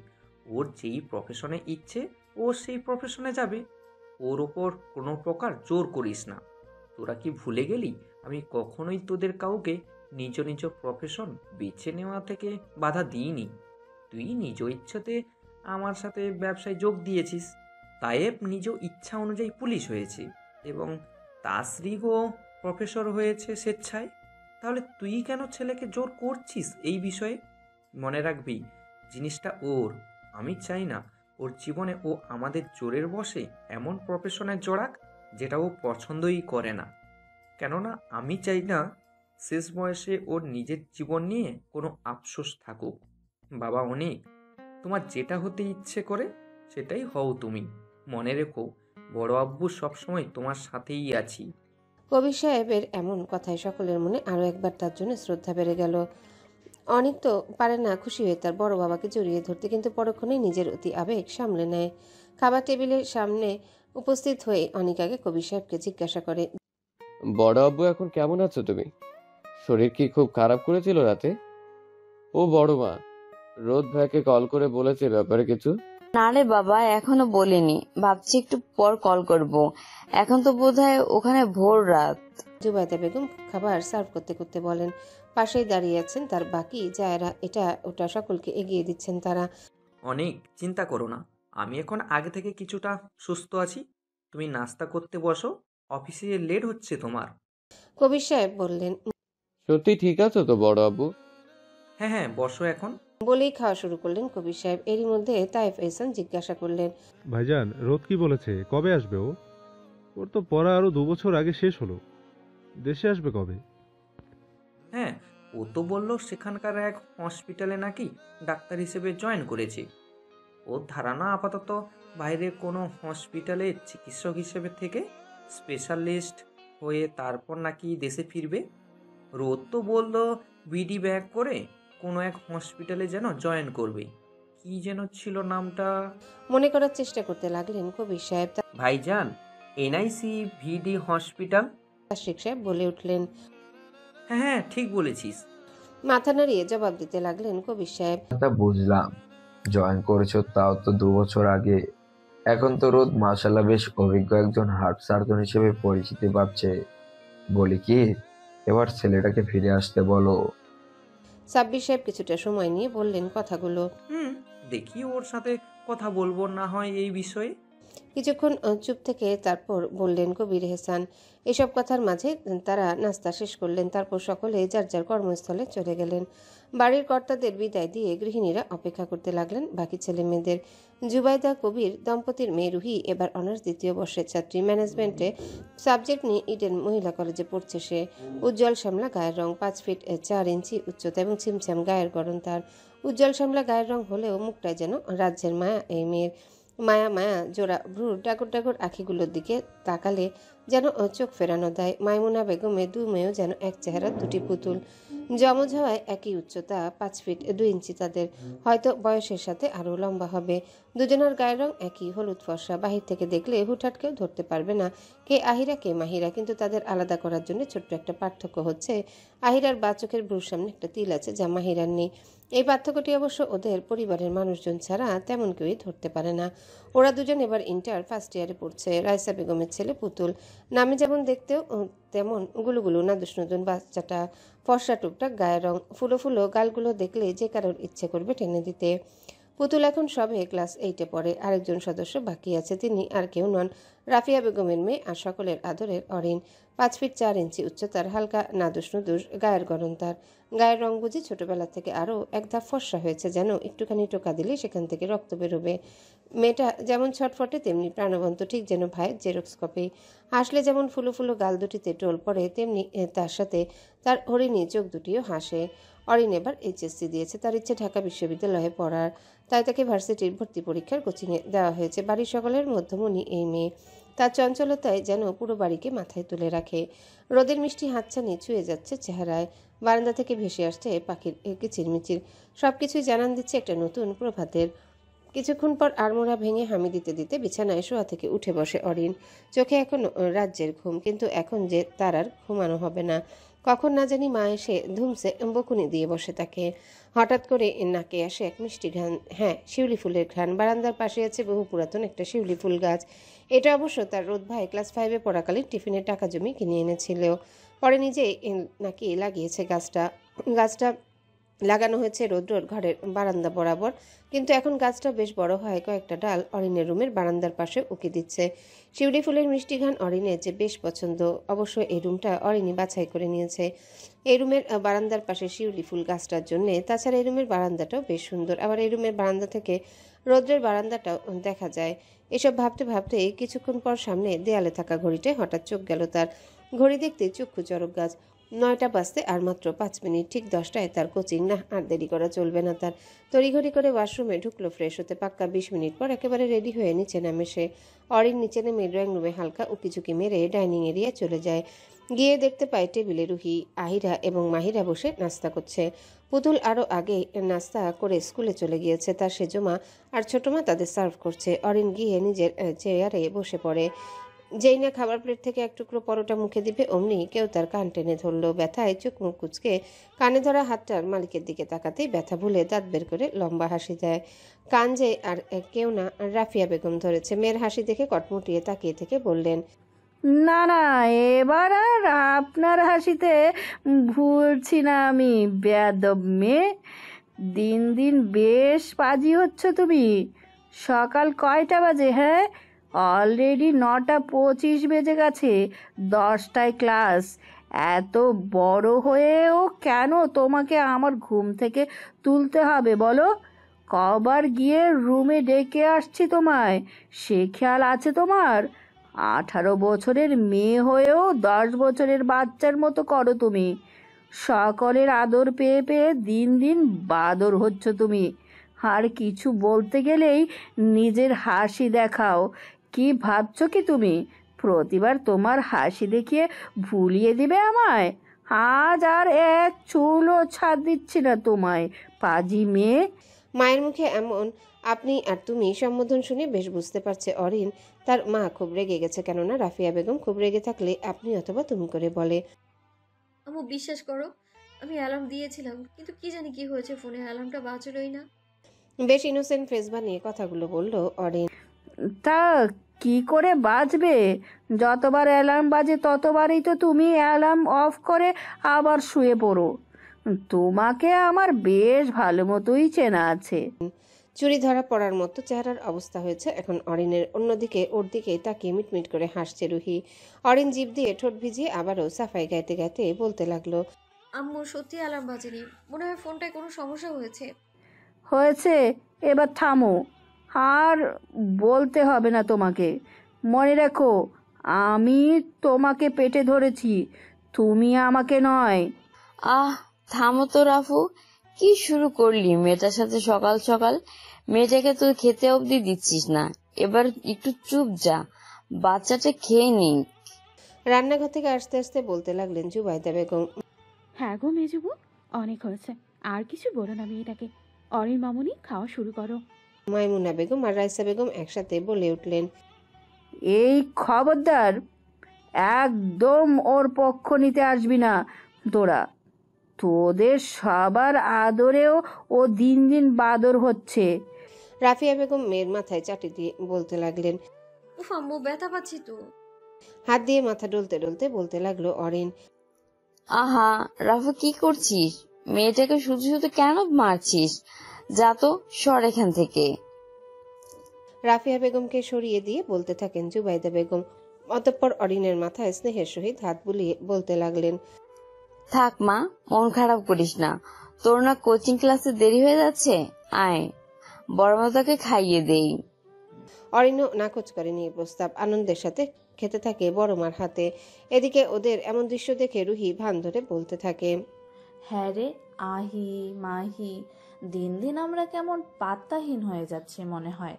ওর যেই প্রফেশনে ইচ্ছে ও সেই প্রফেশনে যাবে। ওর ওপর কোনো প্রকার জোর করিস না। তোরা কি ভুলে গেলি আমি কখনোই তোদের কাউকে নিজ নিজ প্রফেশন বেছে নেওয়া থেকে বাধা দিইনি। তুই নিজ ইচ্ছাতে আমার সাথে ব্যবসায় যোগ দিয়েছিস। তায়েব নিজ ইচ্ছা অনুযায়ী পুলিশ হয়েছে এবং তাসরিফও প্রফেসর হয়েছে স্বেচ্ছায়। তাহলে তুই কেন ছেলেকে জোর করছিস এই বিষয়ে? মনে রাখবি, জিনিসটা ওর। আমি চাই না ওর জীবনে ও আমাদের জোরের বসে এমন প্রফেশনে জড়াক যেটা ও পছন্দই করে না। কেননা আমি চাই না শেষ বয়সে ওর নিজের জীবন নিয়ে কোনো আফসোস থাকুক। বাবা অনেক, তোমার যেটা হতে ইচ্ছে করে সেটাই হও তুমি। মনে রেখো, বড় আব্বু সবসময় তোমার সাথেই আছি। কবির সাহেবের এমন কথায় সকলের মনে আরও একবার তার জন্য শ্রদ্ধা বেড়ে গেল। অনেক তো পারে না খুশি হয়ে তার বড় বাবাকে জড়িয়ে ধরতে, কিন্তু পরক্ষণেই নিজের অতি আবেগ সামলে নেয়। খাবার টেবিলের সামনে উপস্থিত হয়ে অনিক আগে কবির সাহেবকে জিজ্ঞাসা করে, বড় আব্বু, এখন কেমন আছো তুমি? শরীর কি খুব খারাপ করেছিল রাতে? ও বড় মা, রোদ ভাইকে কল করে বলেছে ব্যাপারে কিছু? না রে বাবা, এখনো বলিনি, ভাবছি একটু পর কল করব। এখন তো বোধহয় ওখানে ভোর রাত। জুবাইদা বেগম খাবার সার্ভ করতে করতে বলেন। পাশেই দাঁড়িয়ে আছেন তার বাকি জায়েরা, এটা ওটা সকলকে এগিয়ে দিচ্ছেন তারা। অনেক চিন্তা করো না, আমি এখন আগে থেকে কিছুটা সুস্থ আছি। তুমি নাস্তা করতে বসো, অফিসে লেট হচ্ছে তোমার। কবির সাহেব বললেন, সত্যি ঠিক আছো তো বড় আব্বু? হ্যাঁ হ্যাঁ, বসো এখন। বলেই খাওয়া শুরু করলেন কবির সাহেব। এরই মধ্যে তাইফ এহসান জিজ্ঞাসা করলেন, ভাইজান, রোদ কি বলেছে? কবে আসবে ও? ওর তো পড়া আরো 2 বছর আগে শেষ হলো। দেশে আসবে কবে? হ্যাঁ, ও তো বললো সেখানকার এক হসপিটালে নাকি ডাক্তার হিসেবে জয়েন করেছে। ওর ধারণা আপাতত বাইরের কোনো হসপিটালে চিকিৎসক হিসেবে থেকে স্পেশালিস্ট হয়ে তারপর নাকি দেশে ফিরবে। রোদ তো বললো বিডি ব্যাক করে কোনো এক হসপিটালে যেন জয়েন করবে। কি যেন ছিল নামটা? মনে করার চেষ্টা করতে লাগলেন কবির সাহেব। ভাইজান, এনআইসি ভিডি হসপিটাল। শেখ সাহেব বলে উঠলেন, হ্যাঁ হ্যাঁ, ঠিক বলেছিস। মাথা নাড়িয়ে জবাব দিতে লাগলেন কবির সাহেব, তা বুঝলাম, জয়েন করেছো তাও তো 2 বছর আগে। এখন তো রোদ মাশাআল্লাহ বেশ অভিজ্ঞ একজন হার্ট সার্জন হিসেবে পরিচিতি পাচ্ছে। বলি কি, এবার ছেলেটাকে ফিরে আসতে বলো। সাব্বির সাহেব কিছুটা সময় নিয়ে বললেন কথাগুলো। দেখি ওর সাথে কথা বলবো না হয় এই বিষয়ে। কিছুক্ষণ চুপ থেকে তারপর বললেন কবির হেসান। এসব কথার মাঝে তারা নাস্তা শেষ করলেন। তারপর সকলে যার যার কর্মস্থলে চলে গেলেন। বাড়ির কর্তাদের বিদায় দিয়ে গৃহিণীরা অপেক্ষা করতে লাগলেন বাকি ছেলে মেয়েদের। জুবাইদা কবির দম্পতির মেয়ে রুহি এবার অনার্স 2য় বর্ষের ছাত্রী। ম্যানেজমেন্টে সাবজেক্ট নিয়ে ইডেন মহিলা কলেজে পড়ছে সে। উজ্জ্বল শ্যামলা গায়ের রং, 5 ফিট 4 ইঞ্চি উচ্চতা এবং ছিমছাম গায়ের গড়ন তার। উজ্জ্বল শ্যামলা গায়ের রং হলেও মুখটাই যেন রাজ্যের মায়া এই মেয়ের। মায়া মায়া জোড়া ভ্রুর ডাগর ডাগর আখিগুলোর দিকে তাকালে যেন চোখ ফেরানো দেয়। মাইমুনা বেগমের দু মেয়েও যেন এক চেহারার দুটি পুতুল, যমজ হওয়ায় একই উচ্চতা, 5 ফিট 2 ইঞ্চি তাদের, হয়তো বয়সের সাথে আরও লম্বা হবে। দুজনের গায়ের রং একই, হলুদ ফর্সা। বাহির থেকে দেখলে হুটহাট কেউ ধরতে পারবে না কে আহিরা কে মাহিরা, কিন্তু তাদের আলাদা করার জন্য ছোট্ট একটা পার্থক্য হচ্ছে আহিরার বা চোখের ভ্রুর সামনে একটা তিল আছে যা মাহিরার নেই। এই পার্থক্যটি অবশ্য ওদের পরিবারের মানুষজন ছাড়া তেমন কেউই ধরতে পারে না। ওরা দুজন এবার ইন্টার ফার্স্ট ইয়ারে পড়ছে। রাইসা বেগমের ছেলে পুতুল, নামে যেমন দেখতেও তেমন গুলুগুলু নাদুস নতুন বাচ্চাটা, ফর্সা টুকটাক গায়ের রং, ফুলো ফুলো গালগুলো দেখলে যে কারোর ইচ্ছে করবে টেনে দিতে। পুতুল এখন সবে ক্লাস 8-এ পড়ে। আরেকজন সদস্য বাকি আছে, তিনি আর কেউ নন, রাফিয়া বেগমের মেয়ে আর সকলের আদরের অরিন। 5 ফিট 4 ইঞ্চি উচ্চতার, হালকা নাদুস নুদুস গায়ের গড়ন তার। গায়ের রং বুঝি ছোটবেলা থেকে আরও এক ধাপ ফর্সা হয়েছে, যেন একটুখানি টোকা দিলে সেখান থেকে রক্ত বেরোবে। মেয়েটা যেমন ছটফটে তেমনি প্রাণবন্ত, ঠিক যেন ভাইয়ের জেরক্স কপি। হাসলে যেমন ফুলো ফুলো গাল দুটিতে টোল পড়ে, তেমনি তার সাথে তার হরিণী চোখ দুটিও হাসে। অরিন এবার HSC দিয়েছে। তার ইচ্ছে ঢাকা বিশ্ববিদ্যালয়ে পড়ার, তাই তাকে ভার্সিটির ভর্তি পরীক্ষার কোচিংয়ে দেওয়া হয়েছে। বাড়ির সকলের মধ্যমণি এই মেয়ে, তার চঞ্চলতায় যেন পুরো বাড়িকে মাথায় তুলে রাখে। রোদের মিষ্টি হাতছানি ছুঁয়ে যাচ্ছে চেহারায়, বারান্দা থেকে ভেসে আসছে পাখির কিচিরমিচির। সবকিছুই জানান দিচ্ছে একটা নতুন প্রভাতের। কিছুক্ষণ পর আড়মোড়া ভেঙে হামি দিতে দিতে বিছানায় শোয়া থেকে উঠে বসে অরিন। চোখে এখন রাজ্যের ঘুম, কিন্তু এখন যে তার আর ঘুমানো হবে না। কখন না জানি মা এসে ধুমসে বকুনি দিয়ে বসে তাকে। হঠাৎ করে নাকে আসে এক মিষ্টি ঘ্রাণ, হ্যাঁ শিউলি ফুলের ঘ্রাণ। বারান্দার পাশে আছে বহু পুরাতন একটা শিউলি ফুল গাছ। এটা অবশ্য তার রোদ ভাই ক্লাস 5-এ পড়াকালীন টিফিনের টাকা জমি কিনে এনেছিল, পরে নিজেই নাকি লাগিয়েছে গাছটা লাগানো হয়েছে রৌদ্রর ঘরের বারান্দা বরাবর, কিন্তু এখন গাছটা বেশ বড় হয় কয়েকটা ডাল অরিনের রুমের বারান্দার পাশে উকি দিচ্ছে। শিউলি ফুলের মিষ্টি ঘ্রাণ অরিনের যে বেশ পছন্দ। অবশ্য এই রুমটা অরিনই বাছাই করে নিয়েছে এই রুমের বারান্দার পাশে শিউলি ফুল গাছটার জন্যে। তাছাড়া এই রুমের বারান্দাটাও বেশ সুন্দর, আবার এই রুমের বারান্দা থেকে রৌদ্রের বারান্দাটাও দেখা যায়। এসব ভাবতে ভাবতে কিছুক্ষণ পর সামনে দেয়ালে থাকা ঘড়িতে হঠাৎ চোখ গেল তার। ঘড়ি দেখতে চক্ষু চড়ক গাছ। 9টা বাজতে আর মাত্র 5 মিনিট, ঠিক 10টায় তার কোচিং। না, আর দেরি করা চলবে না তার। তড়িঘড়ি করে ওয়াশরুমে ঢুকলো ফ্রেশ হতে। পাক্কা 20 মিনিট পর একেবারে রেডি হয়ে নিচে নামে সে। অরিন নিচে নেমে ড্রয়িং রুমে হালকা উকিঝুঁকি মেরে ডাইনিং এরিয়ায় চলে যায়। গিয়ে দেখতে পায় টেবিলে রুহি, আহিরা এবং মাহিরা বসে নাস্তা করছে। পুতুল আরও আগে নাস্তা করে স্কুলে চলে গিয়েছে, তার সেজো মা আর ছোটো মা তাদের সার্ভ করছে। অরিন গিয়ে নিজের চেয়ারে বসে পড়ে। যেই না খাবার প্লেট থেকে এক টুকরো পরোটা মুখে দিবে, অমনি কেউ তার কান টেনে ধরলো। ব্যথায় চোখ মুখ কুচকে কানে ধরা হাতটার মালিকের দিকে তাকাতেই ব্যথা ভুলে দাঁত বের করে লম্বা হাসি দেয়। কান যে আর কেউ না, রাফিয়া বেগম ধরেছে। মেয়ের হাসি দেখে কটমুটিয়ে তাকিয়ে থেকে বললেন, না না, এবার আর আপনার হাসিতে ভুলছি না আমি, বেয়াদব মেয়ে। দিন দিন বেশ পাজি হচ্ছ তুমি। সকাল কয়টা বাজে? হ্যাঁ, অলরেডি 9:25 বেজে গেছে। 10টায় ক্লাস। এত বড় হয়েও কেন তোমাকে আমার ঘুম থেকে তুলতে হবে বলো? কবার গিয়ে রুমে ডেকে আসছি তোমায়, সে খেয়াল আছে তোমার? 18 বছরের মেয়ে হয়েও 10 বছরের বাচ্চার মতো করো তুমি। সকলের আদর পেয়ে পেয়ে দিন দিন বাদর হচ্ছ তুমি। আর কিছু বলতে গেলেই নিজের হাসি দেখাও। কি ভাবছো কি তুমি প্রতিবার তোমার হাসি দেখিয়ে ভুলিয়ে দিবে আমায়? আজ আর এক চুলও ছাড় দিচ্ছি না তোমায়, পাজি মেয়ে। মায়ের মুখে এমন আপনি আর তুমি সম্বোধন শুনে বেশ বুঝতে পারছে অরিন তার মা খুব রেগে গেছে। কেননা রাফিয়া বেগম খুব রেগে থাকলে আপনি অথবা তুমি করে বলে, আম্মু বিশ্বাস করো, আমি অ্যালার্ম দিয়েছিলাম, কিন্তু কি জানি কি হয়েছে, ফোনে অ্যালার্মটা বাজলোই না। বেশ ইনোসেন্ট ফেস বানিয়ে কথাগুলো বলল অরিন। তা কি করে বাজবে? যতবার অ্যালার্ম বাজে ততবারই তো তুমি অ্যালার্ম অফ করে আবার শুয়ে পড়ো। তোমাকে আমার বেশ ভালো মতোই চেনা আছে। চুরি ধরা পড়ার মতো চেহারার অবস্থা হয়েছে এখন অরিনের। অন্যদিকে ওর দিকে তাকিয়ে মিটমিট করে হাসছে রুহি। অরিন জিভ দিয়ে ঠোঁট ভিজিয়ে আবারও সাফাই গাইতে গাইতে বলতে লাগলো, আম্মু সত্যি অ্যালার্ম বাজেনি, মনে হয় ফোনটায় কোনো সমস্যা হয়েছে। হয়েছে, এবার থামো। আর বলতে হবে না তোমাকে। মনে রেখো, আমি তোমাকে পেটে ধরেছি, তুমি আমাকে নয়। আহ থামো তো রাফু, কি শুরু করলি মেয়েটার সাথে সকাল সকাল? মেয়েটাকে তুই খেতে অবধি দিচ্ছিস না। এবার একটু চুপ যা, বাচ্চাটা খেয়ে নি। রান্নাঘর থেকে আস্তে আস্তে বলতে লাগলেন জুবাইদা বেগম। হ্যাঁ গো মেজবু, অনেক হয়েছে, আর কিছু বলো না মেয়েটাকে। অরিন মামুনি, খাওয়া শুরু করো। মাইমুনা বেগম আর রাইসা বেগম একসাথে বলে উঠলেন, এই খবরদার, একদম ওর পক্ষ নিতে আসবি না তোরা। তোদের সবার আদরেও ও দিন দিন বাদর হচ্ছে। রাফিয়া বেগম মেয়ের মাথায় চাটি দিয়ে বলতে লাগলেন। উফ আম্মু, ব্যথা পাচ্ছি তো। হাত দিয়ে মাথা ডলতে ডলতে বলতে লাগলো অরিন। আহা রাফা, কি করছিস? মেয়েটাকে শুধু শুধু কেন মারছিস? যা তো, সর এখান থেকে। রাফিয়া বেগমকে সরিয়ে দিয়ে বলতে থাকেন জুবাইদা বেগম। অতঃপর অরিনের মাথায় স্নেহের সহিত হাত বুলিয়ে বলতে লাগলেন, থাক মা, মন খারাপ করিস না। তোর না কোচিং ক্লাসে দেরি হয়ে যাচ্ছে, আয় বড় মাতাকে খাইয়ে দেই। অরিনও নাকচ করেনি এই প্রস্তাব, আনন্দের সাথে খেতে থাকে বড় মার হাতে। এদিকে ওদের এমন দৃশ্য দেখে রুহি ভান ধরে বলতে থাকে, হ্যাঁ রে, আহি মাহি, দিন দিন আমরা কেমন পাত্তাহীন হয়ে যাচ্ছে মনে হয়।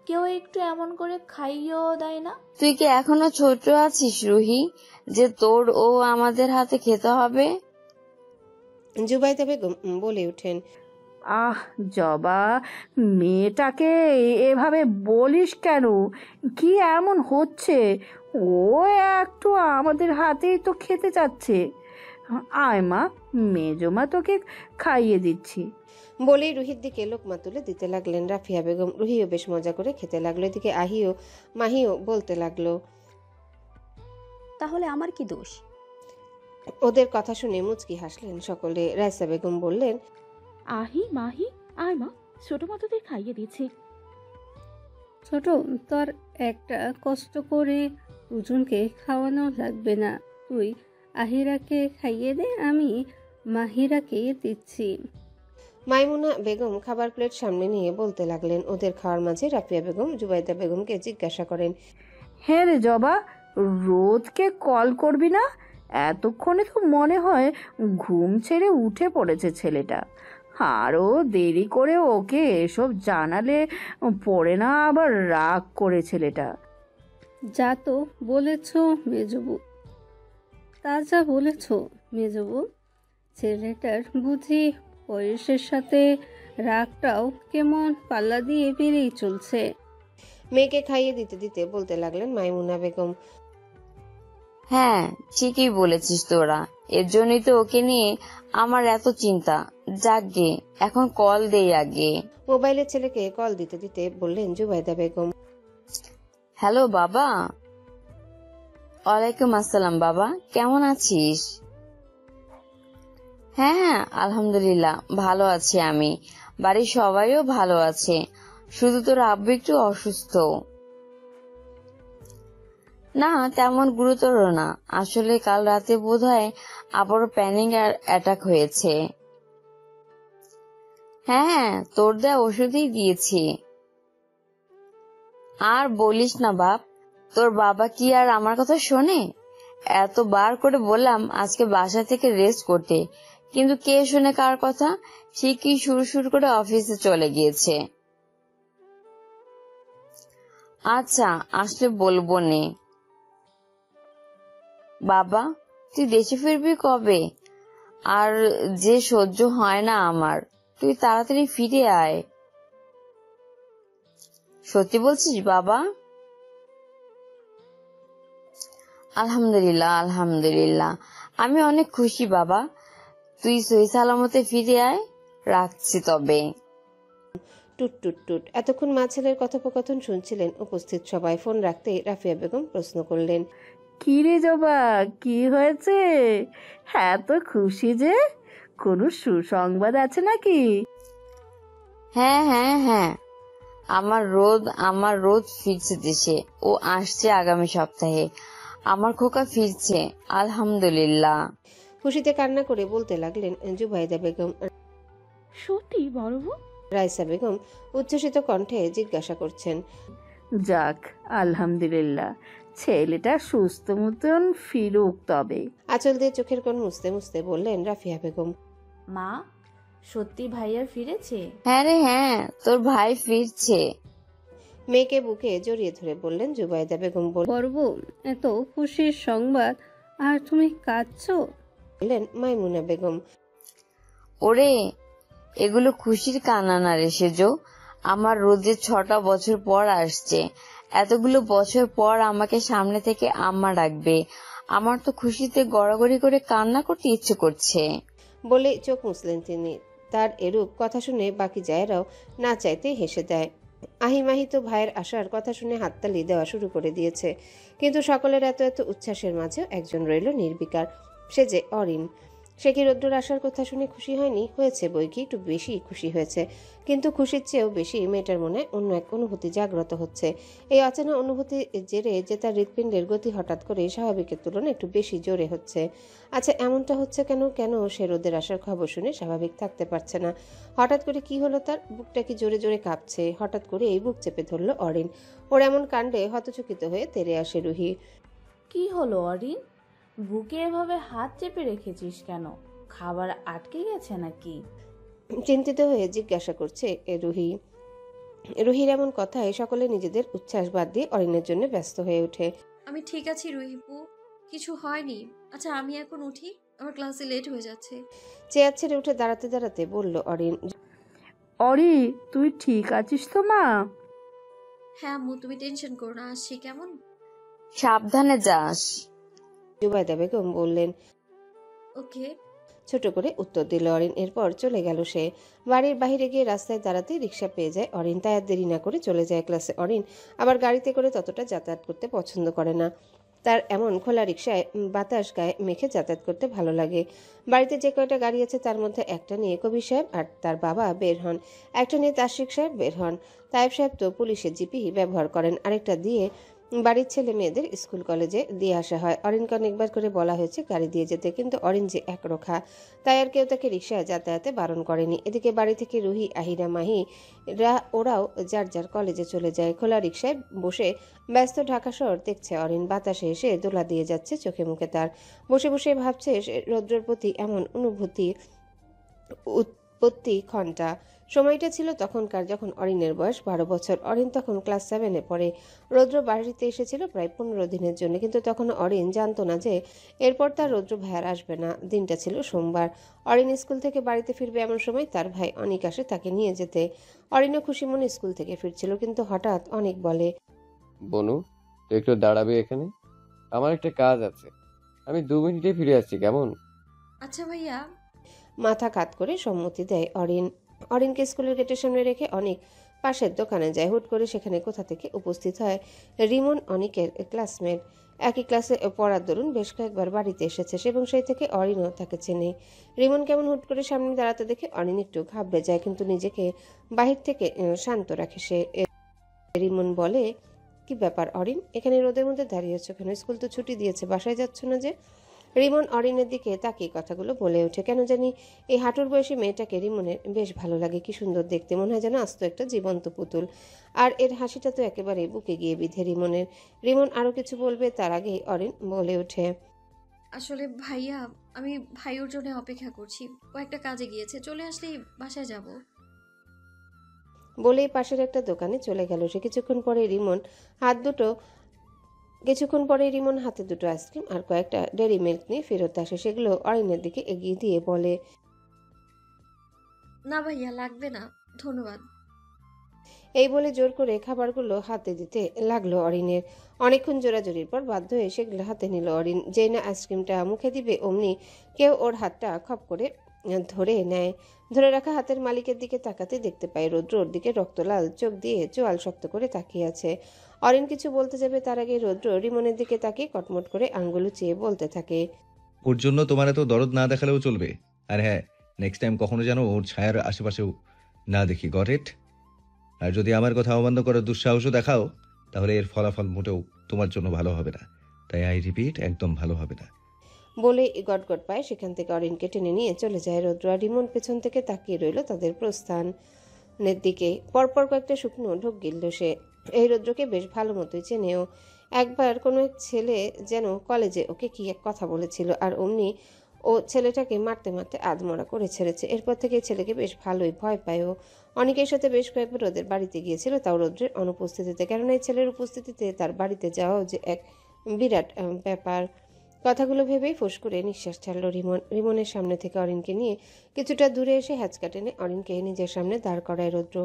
কেউ একটু এমন করে খাইয়েও দেয় না। তুই কি এখনো ছোট আছিস রুহি, যে তোর ও আমাদের হাতে খেতে হবে? জুবাইদা বেগম বলে ওঠেন, আহ জবা, মেয়েটাকে এভাবে বলিস কেন? কি এমন হচ্ছে? ও একটু আমাদের হাতেই তো খেতে চাচ্ছে। আয় মা, মেজমা তোকে খাইয়ে দিচ্ছি। বলেই রুহির দিকে লোকমা তুলে দিতে লাগলেন রাফিয়া বেগম। রুহিও বেশ মজা করে খেতে লাগলো। এদিকে আহিও মাহিও বলতে লাগলো, তাহলে আমার কি দোষ? ওদের কথা শুনে মুচকি হাসলেন সকলে। রাইসা বেগম বললেন, আহি মাহি, আয় মা, ছোট মা তোদের খাইয়ে দিচ্ছি। ছোট, তোর একটা কষ্ট করে দুজনকে খাওয়ানো লাগবে না। তুই আহিরাকে খাইয়ে দে, আমি মাহিরাকে দিচ্ছি। মাইমুনা বেগম খাবার প্লেট সামনে নিয়ে বলতে লাগলেন। ওদের খাওয়ার মাঝে রাফিয়া বেগম জুবাইদা বেগমকে জিজ্ঞাসা করেন, হ্যাঁ রে জবা, রোদকে কল করবি না? এতক্ষণে তো মনে হয় ঘুম ছেড়ে উঠে পড়েছে ছেলেটা। আরও দেরি করে ওকে এসব জানালে পড়ে না আবার রাগ করে ছেলেটা। যা তো বলেছ মেজবু, তা যা বলেছ মেজবু। ছেলেটার বুঝি বয়সের সাথে রাগটাও কেমন পাল্লা দিয়ে বেড়েই চলছে। মেয়েকে খাইয়ে দিতে দিতে বলতে লাগলেন মাইমুনা বেগম, হ্যাঁ ঠিকই বলেছিস তোরা, এর জন্যই তো ওকে নিয়ে আমার এত চিন্তা। যাকগে, এখন কল দেই আগে। মোবাইলে ছেলেকে কল দিতে দিতে বললেন জুবাইদা বেগম, হ্যালো বাবা। ওয়ালাইকুম আসসালাম বাবা, কেমন আছিস? হ্যাঁ হ্যাঁ আলহামদুলিল্লাহ ভালো আছি আমি, বাড়ির সবাইও ভালো আছে, শুধু তোর আব্বু একটু অসুস্থ। না তেমন গুরুতর না, আসলে কাল রাতে বোধহয় আবারও প্যানিক অ্যাটাক হয়েছে। হ্যাঁ তোর দেয়া ওষুধই দিয়েছি। আর বলিস না বাপ, তোর বাবা কি আর আমার কথা শোনে? এতবার করে বললাম আজকে বাসা থেকে রেস্ট করতে, কিন্তু কে শুনে কার কথা? ঠিকই সুর করে অফিসে চলে গিয়েছে। আচ্ছা আসলে বলবো নে। বাবা তুই দেশে ফিরবি কবে? আর যে সহ্য হয় না আমার, তুই তাড়াতাড়ি ফিরে আয়। সত্যি বলছিস বাবা? আলহামদুলিল্লাহ আলহামদুলিল্লাহ, আমি অনেক খুশি বাবা, তুই সহি সালামতে ফিরে আয়। রাখছি তবে। টুট টুট টুট। এতক্ষণ মা ছেলের কথোপকথন শুনছিলেন উপস্থিত সবাই। ফোন রাখতেই রাফিয়া বেগম প্রশ্ন করলেন, কি রে জবা, কি হয়েছে? এত খুশি যে? কোনো সুসংবাদ আছে নাকি? হ্যাঁ হ্যাঁ হ্যাঁ, আমার রোদ ফিরছে দেশে, ও আসছে আগামী সপ্তাহে। আমার খোকা ফিরছে, আলহামদুলিল্লাহ। খুশিতে কান্না করে বলতে লাগলেন জুবাইদা বেগম। সত্যি বড় বউ? রাইসা বেগম উচ্ছ্বসিত কণ্ঠে জিজ্ঞাসা করছেন, যাক আলহামদুলিল্লাহ, ছেলেটা সুস্থ মতন ফিরুক তবে। আঁচল দিয়ে চোখের কোণ মুছতে মুছতে বললেন রাফিয়া বেগম, মা, সত্যি ভাইয়া ফিরেছে? হ্যাঁ রে হ্যাঁ, তোর ভাই ফিরছে। মেয়েকে বুকে জড়িয়ে ধরে বললেন জুবাইদা বেগম। পর্ব এত খুশির সংবাদ আর তুমি কাঁদছো? বললেন মাইমুনা বেগম। ওরে, এগুলো খুশির কান্না না রে সেজো। আমার রোজে 6টা বছর পর আসছে। এতগুলো বছর পর আমাকে সামনে থেকে আম্মা ডাকবে। আমার তো খুশিতে গড়াগড়ি করে কান্না করতে ইচ্ছে করছে। বলে চোখ মুছলেন তিনি। তার এরূপ কথা শুনে বাকি জায়েরাও না চাইতে হেসে দেয়। আহিমাহি তো ভাইয়ের আসার কথা শুনে হাততালি দেওয়া শুরু করে দিয়েছে। কিন্তু সকলের এত এত উচ্ছ্বাসের মাঝেও একজন রইল নির্বিকার, সে যে অরিন। সে কি রোদ্দুর আসার কথা শুনে খুশি হয়নি? হয়েছে বই কি, একটু বেশি খুশি হয়েছে। কিন্তু খুশির চেয়েও বেশি মেয়েটার মনে অন্য এক অনুভূতি জাগ্রত হচ্ছে। এই অচেনা অনুভূতির জেরে যে তার হৃৎপিণ্ডের গতি হঠাৎ করে স্বাভাবিকের তুলনায় একটু বেশি জোরে হচ্ছে। আচ্ছা, এমনটা হচ্ছে কেন? কেন সে রোদের আসার খবর শুনে স্বাভাবিক থাকতে পারছে না? হঠাৎ করে কি হলো তার? বুকটা কি জোরে জোরে কাঁপছে? হঠাৎ করে এই বুক চেপে ধরলো অরিন। ওর এমন কাণ্ডে হতচকিত হয়ে তেড়ে আসে রুহি। কি হলো অরিন? বুকে এভাবে হাত চেপে রেখেছিস কেন? খাবার আটকে গেছে নাকি? চিন্তিত হয়ে জিজ্ঞাসা করছে রুহি। রুহির এমন কথায় সকলে নিজেদের উচ্ছ্বাস বাদ দিয়ে অরিনের জন্য ব্যস্ত হয়ে ওঠে। আমি ঠিক আছি রুহিপু, কিছু হয়নি। আচ্ছা আমি এখন উঠি, আমার ক্লাসে লেট হয়ে যাচ্ছে। চেয়ার ছেড়ে উঠে দাঁড়াতে দাঁড়াতে বলল অরিন। অরি, তুই ঠিক আছিস তো মা? হ্যাঁ আম্মু, তুমি টেনশন করো না, আসছি। কেমন? সাবধানে যাস। জুবাইদা বেগম বললেন। ওকে। ছোট করে উত্তর দিল অরিন। এরপর চলে গেল সে। বাড়ির বাইরে গিয়ে রাস্তায় দাঁড়াতে রিক্সা পেয়ে যায় অরিন। তাই আর দেরি না করে চলে যায় ক্লাসে। অরিন আবার গাড়িতে করে ততটা যাতায়াত করতে পছন্দ করে না। তার এমন খোলা রিক্সায় বাতাস গায়ে মেখে যাতায়াত করতে ভালো লাগে। বাড়িতে যে কয়টা গাড়ি আছে তার মধ্যে একটা নিয়ে কবির সাহেব আর তার বাবা বের হন, একটা নিয়ে তাশরিক সাহেব বের হন। তায়েব সাহেব তো পুলিশের জিপি ব্যবহার করেন, আরেকটা দিয়ে বাড়ির ছেলে মেয়েদের স্কুল কলেজে দিয়ে আসা হয়। অরিনকে অনেকবার করে বলা হয়েছে গাড়ি দিয়ে যেতে, কিন্তু অরিন যে একরোখা, তাই আর কেউ তাকে রিক্সায় যাতায়াতে বারণ করেনি। এদিকে বাড়ি থেকে রুহি, আহিরা, মাহি ওরাও যার যার কলেজে চলে যায়। খোলা রিক্সায় বসে ব্যস্ত ঢাকা শহর দেখছে অরিন। বাতাসে এসে দোলা দিয়ে যাচ্ছে চোখে মুখে তার। বসে বসে ভাবছে রৌদ্রের প্রতি এমন অনুভূতি উৎপত্তি ঘন্টা। সময়টা ছিল তখনকার, যখন অরিনের বয়স 12 বছর। অরিন তখন ক্লাস 7-এ পড়ে। রৌদ্র বাড়িতে এসেছিল প্রায় 15 দিনের জন্য, কিন্তু তখন অরিন জানতো না যে এরপর তার রৌদ্র ভাইয়ার আসবে না। দিনটা ছিল সোমবার। অরিন স্কুল থেকে বাড়িতে ফিরবে এমন সময় তার ভাই অনিক আসে তাকে নিয়ে যেতে। অরিনও খুশি মনে স্কুল থেকে ফিরছিল, কিন্তু হঠাৎ অনিক বলে, বনু, তুই একটু দাঁড়াবি এখানে, আমার একটা কাজ আছে। আমি 2 মিনিটে ফিরে আসছি, কেমন? আচ্ছা ভাইয়া। মাথা কাত করে সম্মতি দেয় অরিন। অরিনকে স্কুলের গেটের সামনে রেখে অনিক পাশের দোকানে যায়। হুট করে সেখানে কোথা থেকে উপস্থিত হয় রিমন, অনিকের ক্লাসমেট। একই ক্লাসে পড়ার দরুন বেশ কয়েকবার বাড়িতে এসেছে সে, এবং সেই থেকে অরিনও তাকে চেনে। রিমন কেমন হুট করে সামনে দাঁড়াতে দেখে অরিন একটু ঘাবড়ে যায়, কিন্তু নিজেকে বাহির থেকে শান্ত রাখে সে। রিমন বলে, কি ব্যাপার অরিন, এখানে রোদের মধ্যে দাঁড়িয়েছ কেন? স্কুল তো ছুটি দিয়েছে, বাসায় যাচ্ছ না যে? রিমন অরিনের দিকে তাকিয়ে কথাগুলো বলে ওঠে। কেন জানি এই হাঁটুর বয়সী মেয়েটাকে রিমনের বেশ ভালো লাগে। কি সুন্দর দেখতে, মনে হয় যেন আস্ত একটা জীবন্ত পুতুল। আর এর হাসিটা তো একেবারে বুকে গিয়ে বিধে রিমনের। রিমন আরো কিছু বলবে তার আগেই অরিন বলে ওঠে, আসলে ভাইয়া, আমি ভাইয়ের জন্য অপেক্ষা করছি। ও একটা কাজে গিয়েছে, চলে আসলেই বাসায় যাব। বলেই পাশের একটা দোকানে চলে গেল সে। কিছুক্ষণ পরে রিমন হাতে দুটো আইসক্রিম আর কয়েকটা ডেরি মিল্ক নিয়ে ফেরত আসে। সেগুলো অরিনের দিকে এগিয়ে দিয়ে বলে, না ভাইয়া, লাগবে না, ধন্যবাদ। এই বলে জোর করে খাবারগুলো হাতে দিতে লাগলো অরিনের। অনেকক্ষণ জোরাজোরির পর বাধ্য হয়ে সেগুলো হাতে নিল অরিন। যেই না আইসক্রিমটা মুখে দিবে অমনি কেউ ওর হাতটা খপ করে ধরে নেয়। ধরে রাখা হাতের মালিকের দিকে তাকাতে দেখতে পায় রৌদ্র ওর দিকে রক্তলাল চোখ দিয়ে চোয়াল শক্ত করে তাকিয়ে আছে। অরিন কিছু বলতে যাবে তার আগে রৌদ্র রিমনের দিকে তাকিয়ে কটমট করে আঙ্গুল চেয়ে বলতে থাকে, ওর জন্য তোমার এত দরদ না দেখালেও চলবে। আর হ্যাঁ, নেক্সট টাইম কখনো যেন ওর ছায়ার আশেপাশেও না দেখি, গট ইট? আর যদি আমার কথা অমান্য করার দুঃসাহসও দেখাও, তাহলে এর ফলাফল মোটেও তোমার জন্য ভালো হবে না। তাই আই রিপিট, একদম ভালো হবে না। বলে গটগট পায় সেখান থেকে অরিনকে টেনে নিয়ে চলে যায় রৌদ্র। আর রিমন পেছন থেকে তাকিয়ে রইল তাদের প্রস্থানের দিকে। পরপর কয়েকটা শুকনো ঢোক গিলল সে। এই রৌদ্রকে বেশ ভালো মতোই চেনেও। একবার কোনো এক ছেলে যেন কলেজে ওকে কি এক কথা বলেছিল, আর অমনি ও ছেলেটাকে মারতে মারতে আধমরা করে ছেড়েছে। এরপর থেকে ছেলেকে বেশ ভালোই ভয় পায় ও। অনেকের সাথে বেশ কয়েকবার ওদের বাড়িতে গিয়েছিল, তাও রৌদ্রের অনুপস্থিতিতে। কেননা এই ছেলের উপস্থিতিতে তার বাড়িতে যাওয়াও যে এক বিরাট ব্যাপার। কথাগুলো ভেবেই ফুস করে নিঃশ্বাস ছাড়ল রিমন। রিমনের সামনে থেকে অরিনকে নিয়ে কিছুটা দূরে এসে হ্যাচকা টেনে অরিনকে নিজের সামনে দাঁড় করায় রৌদ্র।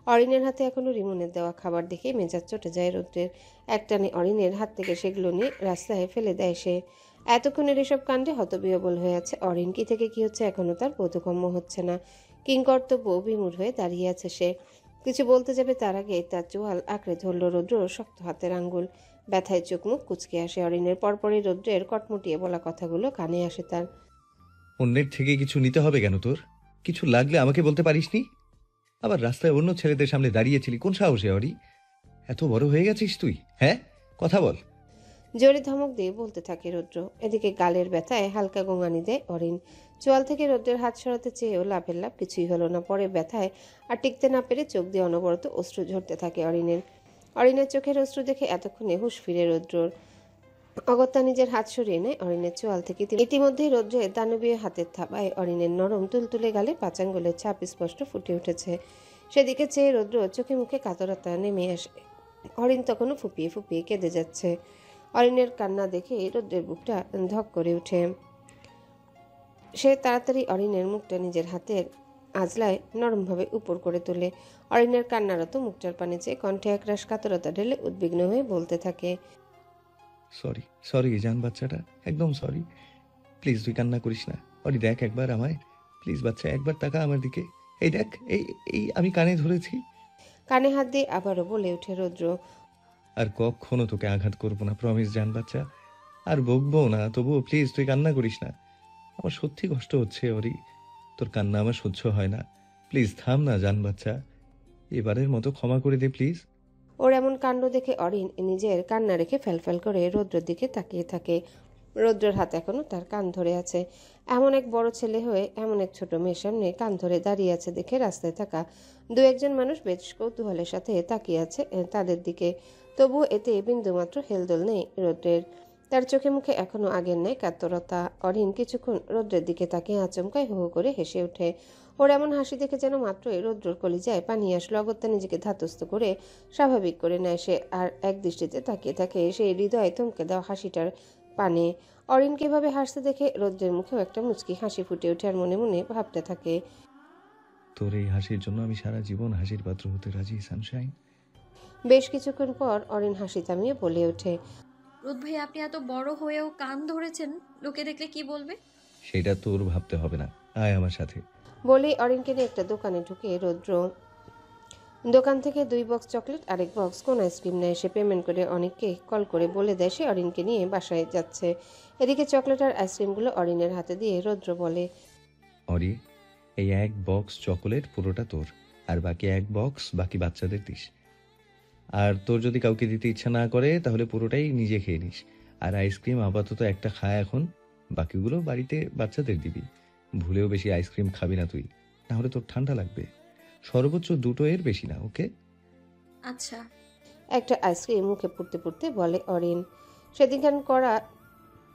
অরিনের হাতে এখনো রিমনের দেওয়া খাবার দেখে মেজাজ চটে যায় রৌদ্রের। একটানে অরিনের হাত থেকে সেগুলো নিয়ে রাস্তায় ফেলে দেয় সে। এতক্ষণের এসব কাণ্ডে হতবিহ্বল হয়ে আছে অরিন। কি থেকে কি হচ্ছে এখনো তার বোধগম্য হচ্ছে না। কিংকর্তব্য বিমূঢ় হয়ে দাঁড়িয়ে আছে সে। কিছু বলতে যাবে তার আগে তার চোয়াল আঁকড়ে ধরল রৌদ্র শক্ত হাতের আঙ্গুল। ব্যথায় চোখ মুখ কুচকে আসে অরিনের। পরপরই রৌদ্রের কটমটিয়ে বলা কথাগুলো কানে আসে তার। অন্যের থেকে কিছু নিতে হবে কেন তোর? কিছু লাগলে আমাকে বলতে পারিসনি? আবার রাস্তায় অন্য ছেলেদের সামনে দাঁড়িয়েছিলি কোন সাহসে অরি? এত বড় হয়ে গেছিস তুই? হ্যাঁ, কথা বল। জোরে ধমক দিয়ে বলতে থাকে রৌদ্র। এদিকে গালের ব্যথায় হালকা গোঙানি দেয় অরিন। চোয়াল থেকে রৌদ্রের হাত সরাতে চেয়েও লাভের লাভ কিছুই হলো না। পরে ব্যথায় আর টিকতে না পেরে চোখ দিয়ে অনবরত অশ্রু ঝরতে থাকে অরিনের। অরিনের চোখের অশ্রু দেখে এতক্ষণে হুঁশ ফিরে রৌদ্রর। অগত্যা নিজের হাত সরিয়ে নেয় অরিনের চোয়াল থেকে। ইতিমধ্যেই রৌদ্রের দানবীয় হাতের থাবায় অরিনের নরম তুলতুলে গালে পাচাঙ্গুলের ছাপ স্পষ্ট ফুটে উঠেছে। সেদিকে চেয়ে রৌদ্র চোখে মুখে কাতরতা নেমে আসে। অরিন তখনও ফুপিয়ে ফুপিয়ে কেঁদে যাচ্ছে। অরিনের কান্না দেখে রৌদ্রের বুকটা ধক করে ওঠে। সে তাড়াতাড়ি অরিনের মুখটা নিজের হাতের আজলায় নরমভাবে উপর করে তোলে। অরিনের কান্নারত মুখটার পানে চেয়ে কণ্ঠে একরাশ কাতরতা ঢেলে উদ্বিগ্ন হয়ে বলতে থাকে, সরি সরি জান বাচ্চাটা, একদম সরি। প্লিজ তুই কান্না করিস না। অরি দেখ একবার আমায়, প্লিজ বাচ্চা একবার তাকা আমার দিকে। এই দেখ, এই এই আমি কানে ধরেছি। কানে হাত দিয়ে আবারও বলে ওঠে রৌদ্র, আর কখনো তোকে আঘাত করবো না, প্রমিস জান বাচ্চা। আর বকবো না, তবুও প্লিজ তুই কান্না করিস না। আমার সত্যি কষ্ট হচ্ছে অরি, তোর কান্না আমার সহ্য হয় না। প্লিজ থাম না জান বাচ্চা, এবারের মতো ক্ষমা করে দে প্লিজ। ওর এমন কাণ্ড দেখে অরিন নিজের কান্না রেখে ফ্যালফ্যাল করে রৌদ্রের দিকে তাকিয়ে থাকে। রৌদ্রের হাত এখনো তার কান ধরে আছে। এমন এক বড় ছেলে হয়ে এমন এক ছোট মেয়ের সামনে কান ধরে দাঁড়িয়ে আছে দেখে রাস্তায় থাকা দু একজন মানুষ বেশ কৌতূহলের সাথে তাকিয়ে আছে তাদের দিকে। তবুও এতে বিন্দুমাত্র হেলদোল নেই রৌদ্রের। তার চোখে মুখে এখনো আগের ন্যায় কাতরতা। অরিন কিছুক্ষণ রৌদ্রের দিকে তাকিয়ে আচমকায় হো হো করে হেসে ওঠে। ওর এমন হাসি দেখে যেন মাত্রই রৌদ্রর কলিজায় পানি আসলো। অগত্যা নিজেকে ধাতস্থ করে স্বাভাবিক করে নেয় সে। আর এক দৃষ্টিতে তাকিয়ে থাকে সেই হৃদয়ে থমকে দেওয়া হাসিটার পানে। অরিন কিভাবে হাসতে দেখে রৌদ্রের মুখেও একটা মুচকি হাসি ফুটে ওঠে আর মনে মনে ভাবতে থাকে, তোর এই হাসির জন্য আমি সারা জীবন হাসির পাত্র হতে রাজি সানশাইন। বেশ কিছুক্ষণ পর অরিন হাসি থামিয়ে বলে ওঠে, রোদ ভাই আপনি এত বড় হয়েও কান ধরেছেন, লোকে দেখলে কি বলবে? সেটা তোর ভাবতে হবে না, আয় আমার সাথে। বলেই অরিনকে নিয়ে একটা দোকানে ঢুকে রৌদ্র দোকান থেকে 2 বক্স চকলেট আর 1 বক্স কোন আইসক্রিম নেয়। সে পেমেন্ট করে অনেককে কল করে বলে দেয় সে অরিনকে নিয়ে বাসায় যাচ্ছে। এদিকে চকলেট আর আইসক্রিমগুলো অরিনের হাতে দিয়ে রৌদ্র বলে, অরি, এই 1 বক্স চকোলেট পুরোটা তোর, আর বাকি 1 বক্স বাকি বাচ্চাদের দিস। আর তোর যদি কাউকে দিতে ইচ্ছা না করে তাহলে পুরোটাই নিজে খেয়ে নিস। আর আইসক্রিম আপাতত একটা খায় এখন, বাকিগুলো বাড়িতে বাচ্চাদের দিবি। ভুলেও বেশি আইসক্রিম খাবি না তুই, নাহলে তোর ঠান্ডা লাগবে। সর্বোচ্চ 2টো, এর বেশি না, ওকে? আচ্ছা। একটা আইসক্রিম মুখে পুড়তে পুড়তে বলে অরিন।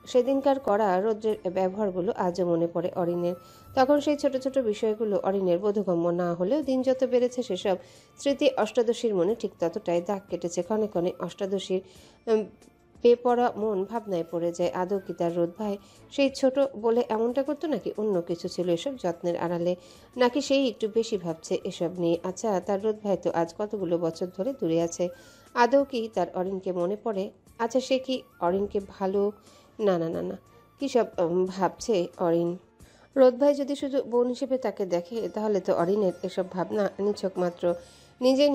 সেদিনকার করা রৌদ্রের ব্যবহারগুলো আজও মনে পড়ে অরিনের। তখন সেই ছোট ছোট বিষয়গুলো অরিনের বোধগম্য না হলেও দিন যত বেড়েছে সেসব স্মৃতি অষ্টাদশীর মনে ঠিক ততটাই দাগ কেটেছে। ক্ষণে ক্ষণে অষ্টাদশীর বেপরা মন ভাবনায় পড়ে যায়। আদৌ কি তার রোদ ভাই সেই ছোট বলে এমনটা করতো, নাকি অন্য কিছু ছিল এসব যত্নের আড়ালে, নাকি সেই একটু বেশি ভাবছে এসব নিয়ে? আচ্ছা, তার রোদ ভাই তো আজ কতগুলো বছর ধরে দূরে আছে। আদৌ কি তার অরিনকে মনে পড়ে? আচ্ছা, সে কি অরিনকে ভালো? না না না না, কী সব ভাবছে অরিন? রোদ ভাই যদি শুধু বোন হিসেবে তাকে দেখে তাহলে তো অরিনের এসব ভাবনা নিছক মাত্র।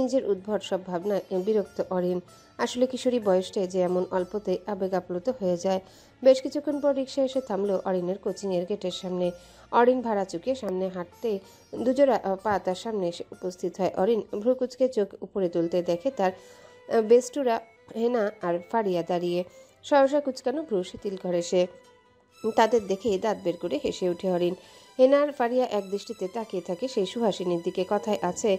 নিজের উদ্ভট সব ভাবনায় বিরক্ত অরিন। আসলে কিশোরী বয়সটায় যে এমন অল্পতেই আবেগ আপ্লুত হয়ে যায়। বেশ কিছুক্ষণ পর রিক্সা এসে থামলো অরিনের কোচিংয়ের গেটের সামনে। অরিন ভাড়া চুকিয়ে সামনে হাঁটতে দুজোড়া পা তার সামনে এসে উপস্থিত হয়। অরিন ভ্রুকুচকে চোখ উপরে তুলতে দেখে তার বেস্টুরা হেনা আর ফারিয়া দাঁড়িয়ে। সহসা কুচকানো ভ্রু শিথিল করে সে। তাদের দেখে দাঁত বের করে হেসে ওঠে অরিন। হেনার ফারিয়া এক দৃষ্টিতে তাকিয়ে থাকে সেই সুহাসিনীর দিকে। কথায় আছে,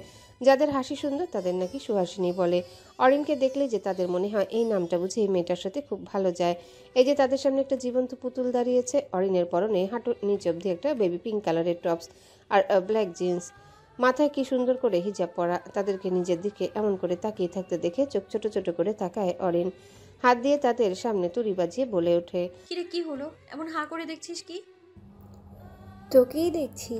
যাদের হাসি সুন্দর তাদের নাকি সুহাসিনী বলে। অরিনকে দেখলে যে তাদের মনে হয় এই নামটা বুঝে এই মেয়েটার সাথে খুব ভালো যায়। এই যে তাদের সামনে একটা জীবন্ত পুতুল দাঁড়িয়েছে। অরিনের পরনে হাঁটু নিচ অব্দি একটা বেবি পিঙ্ক কালারের টপস আর ব্ল্যাক জিন্স, মাথায় কি সুন্দর করে হিজাব পরা। তাদেরকে নিজের দিকে এমন করে তাকিয়ে থাকতে দেখে চোখ ছোট ছোট করে তাকায় অরিন। হাত দিয়ে তাদের সামনে তুড়ি বাজিয়ে বলে ওঠে, কিরে কি হলো, এমন হাঁ করে দেখছিস কি? তোকেই দেখছি,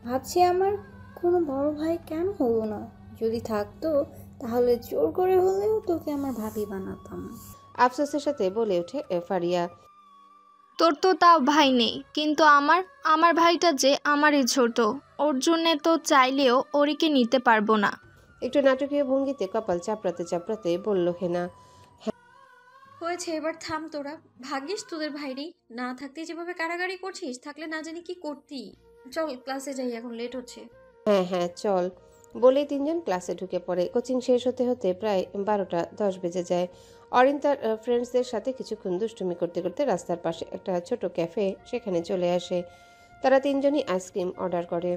ভাবছি আমার কোনো বড় ভাই কেন হলো না। যদি থাকতো তাহলে জোর করে হলেও তোকে আমার ভাবি বানাতাম। আফসোসের সাথে বলে ওঠে ফারিয়া। তোর তো তাও ভাই নেই, কিন্তু আমার ভাইটা যে আমারই ছোট, ওর জন্যে তো চাইলেও ওরিকে নিতে পারবো না। একটু নাটকীয় ভঙ্গিতে কপাল চাপড়াতে চাপড়াতে বলল হেনা। হয়েছে, এবার থাম তোরা। ভাগ্যিস তোদের ভাই নেই, না থাকতে যেভাবে কাড়াকাড়ি করছিস, থাকলে না জানি কি করতি। চল ক্লাসে যাই, এখন লেট হচ্ছে। হ্যাঁ হ্যাঁ চল বলেই তিনজন ক্লাসে ঢুকে পড়ে। কোচিং শেষ হতে হতে প্রায় 12টা 10 বেজে যায়। অরিন তার ফ্রেন্ডসদের সাথে কিছুক্ষণ দুষ্টুমি করতে করতে রাস্তার পাশে একটা ছোট ক্যাফে, সেখানে চলে আসে। তারা তিনজনই আইসক্রিম অর্ডার করে।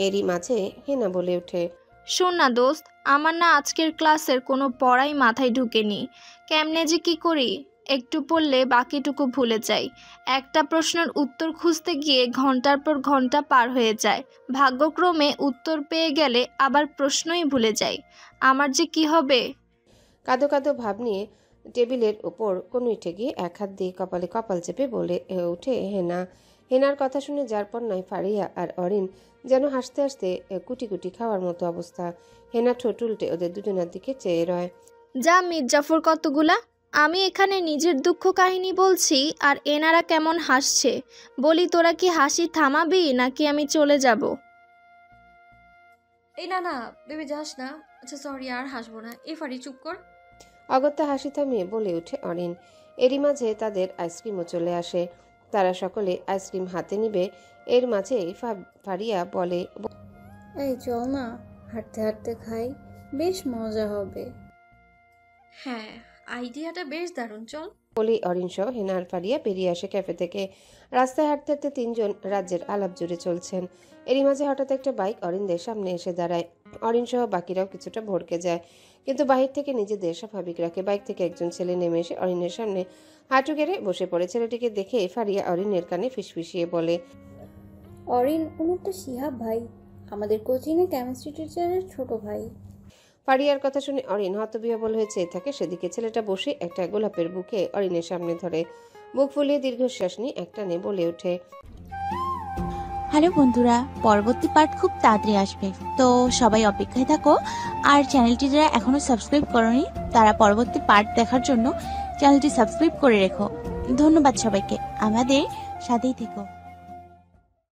এরই মাঝে হেনা বলে ওঠে, শোন না দোস্ত, আমার না আজকের ক্লাসের কোনো পড়াই মাথায় ঢুকেনি। কেমনে যে কি করি, একটু পড়লে বাকিটুকু ভুলে যাই। একটা প্রশ্নের উত্তর খুঁজতে গিয়ে ঘন্টার পর ঘন্টা পার হয়ে যায়। ভাগ্যক্রমে উত্তর পেয়ে গেলে আবার প্রশ্নই ভুলে যাই। আমার যে কি হবে। কাঁদো কাঁদো ভাব নিয়ে টেবিলের ওপর কনুইঠে গিয়ে এক হাত দিয়ে কপালে কপাল চেপে বলে ওঠে হেনা। হেনার কথা শুনে যার পর নয় ফারিয়া আর অরিন যেন হাসতে হাসতে কুটি কুটি খাওয়ার মতো অবস্থা। হেনা ঠোঁট উল্টে ওদের দুজনের দিকে চেয়ে রয়। যা মির্জাফর কতগুলা, আমি এখানে নিজের দুঃখ কাহিনী বলছি আর এনারা কেমন হাসছে। বলি তোরা কি হাসি থামাবি নাকি আমি চলে যাব? এই না না বেবি, যাস না। আচ্ছা সরি, আর হাসবো না। ফারি চুপ কর। অগত্যা হাসি থামিয়ে বলে ওঠে অরিন। এরই মাঝে তাদের আইসক্রিমও চলে আসে। তারা সকলে আইসক্রিম হাতে নিবে। এর মাঝে ফারিয়া বলে, এই চল না, হাঁটতে হাঁটতে খাই, বেশ মজা হবে। হ্যাঁ, আইডিয়াটা বেশ দারুণ, চল। বলে অরিন সহ হেনা আর ফারিয়া বেরিয়ে আসে ক্যাফে থেকে। রাস্তায় হাঁটতে হাঁটতে তিনজন রাজ্যের আলাপ জুড়ে চলছেন। এরই মাঝে হঠাৎ একটা বাইক অরিনদের সামনে এসে দাঁড়ায়। অরিন সহ বাকিরাও কিছুটা ভড়কে যায়, কিন্তু বাহির থেকে নিজেদের স্বাভাবিক রাখে। বাইক থেকে একজন ছেলে নেমে এসে অরিনের সামনে হাঁটু গেড়ে বসে পড়ে। ছেলেটিকে দেখে ফারিয়া অরিনের কানে ফিসফিসিয়ে বলে, অরিন উনি শিহাব ভাই, আমাদের কোচিংয়ে কেমিস্ট্রি টিচারের ছোট ভাই। ফারিয়ার কথা শুনে অরিন হতবিহ্বল হয়ে চেয়ে থাকে সেদিকে। ছেলেটা বসে একটা গোলাপের বুকে অরিনের সামনে ধরে বুক ফুলিয়ে দীর্ঘশ্বাস নিয়ে একটানে বলে ওঠে, হ্যালো বন্ধুরা, পরবর্তী পার্ট খুব তাড়াতাড়ি আসবে, তো সবাই অপেক্ষায় থাকো। আর চ্যানেলটি যারা এখনো সাবস্ক্রাইব করোনি তারা পরবর্তী পার্ট দেখার জন্য চ্যানেলটি সাবস্ক্রাইব করে রেখো। ধন্যবাদ সবাইকে, আমাদের সাথেই থেকো।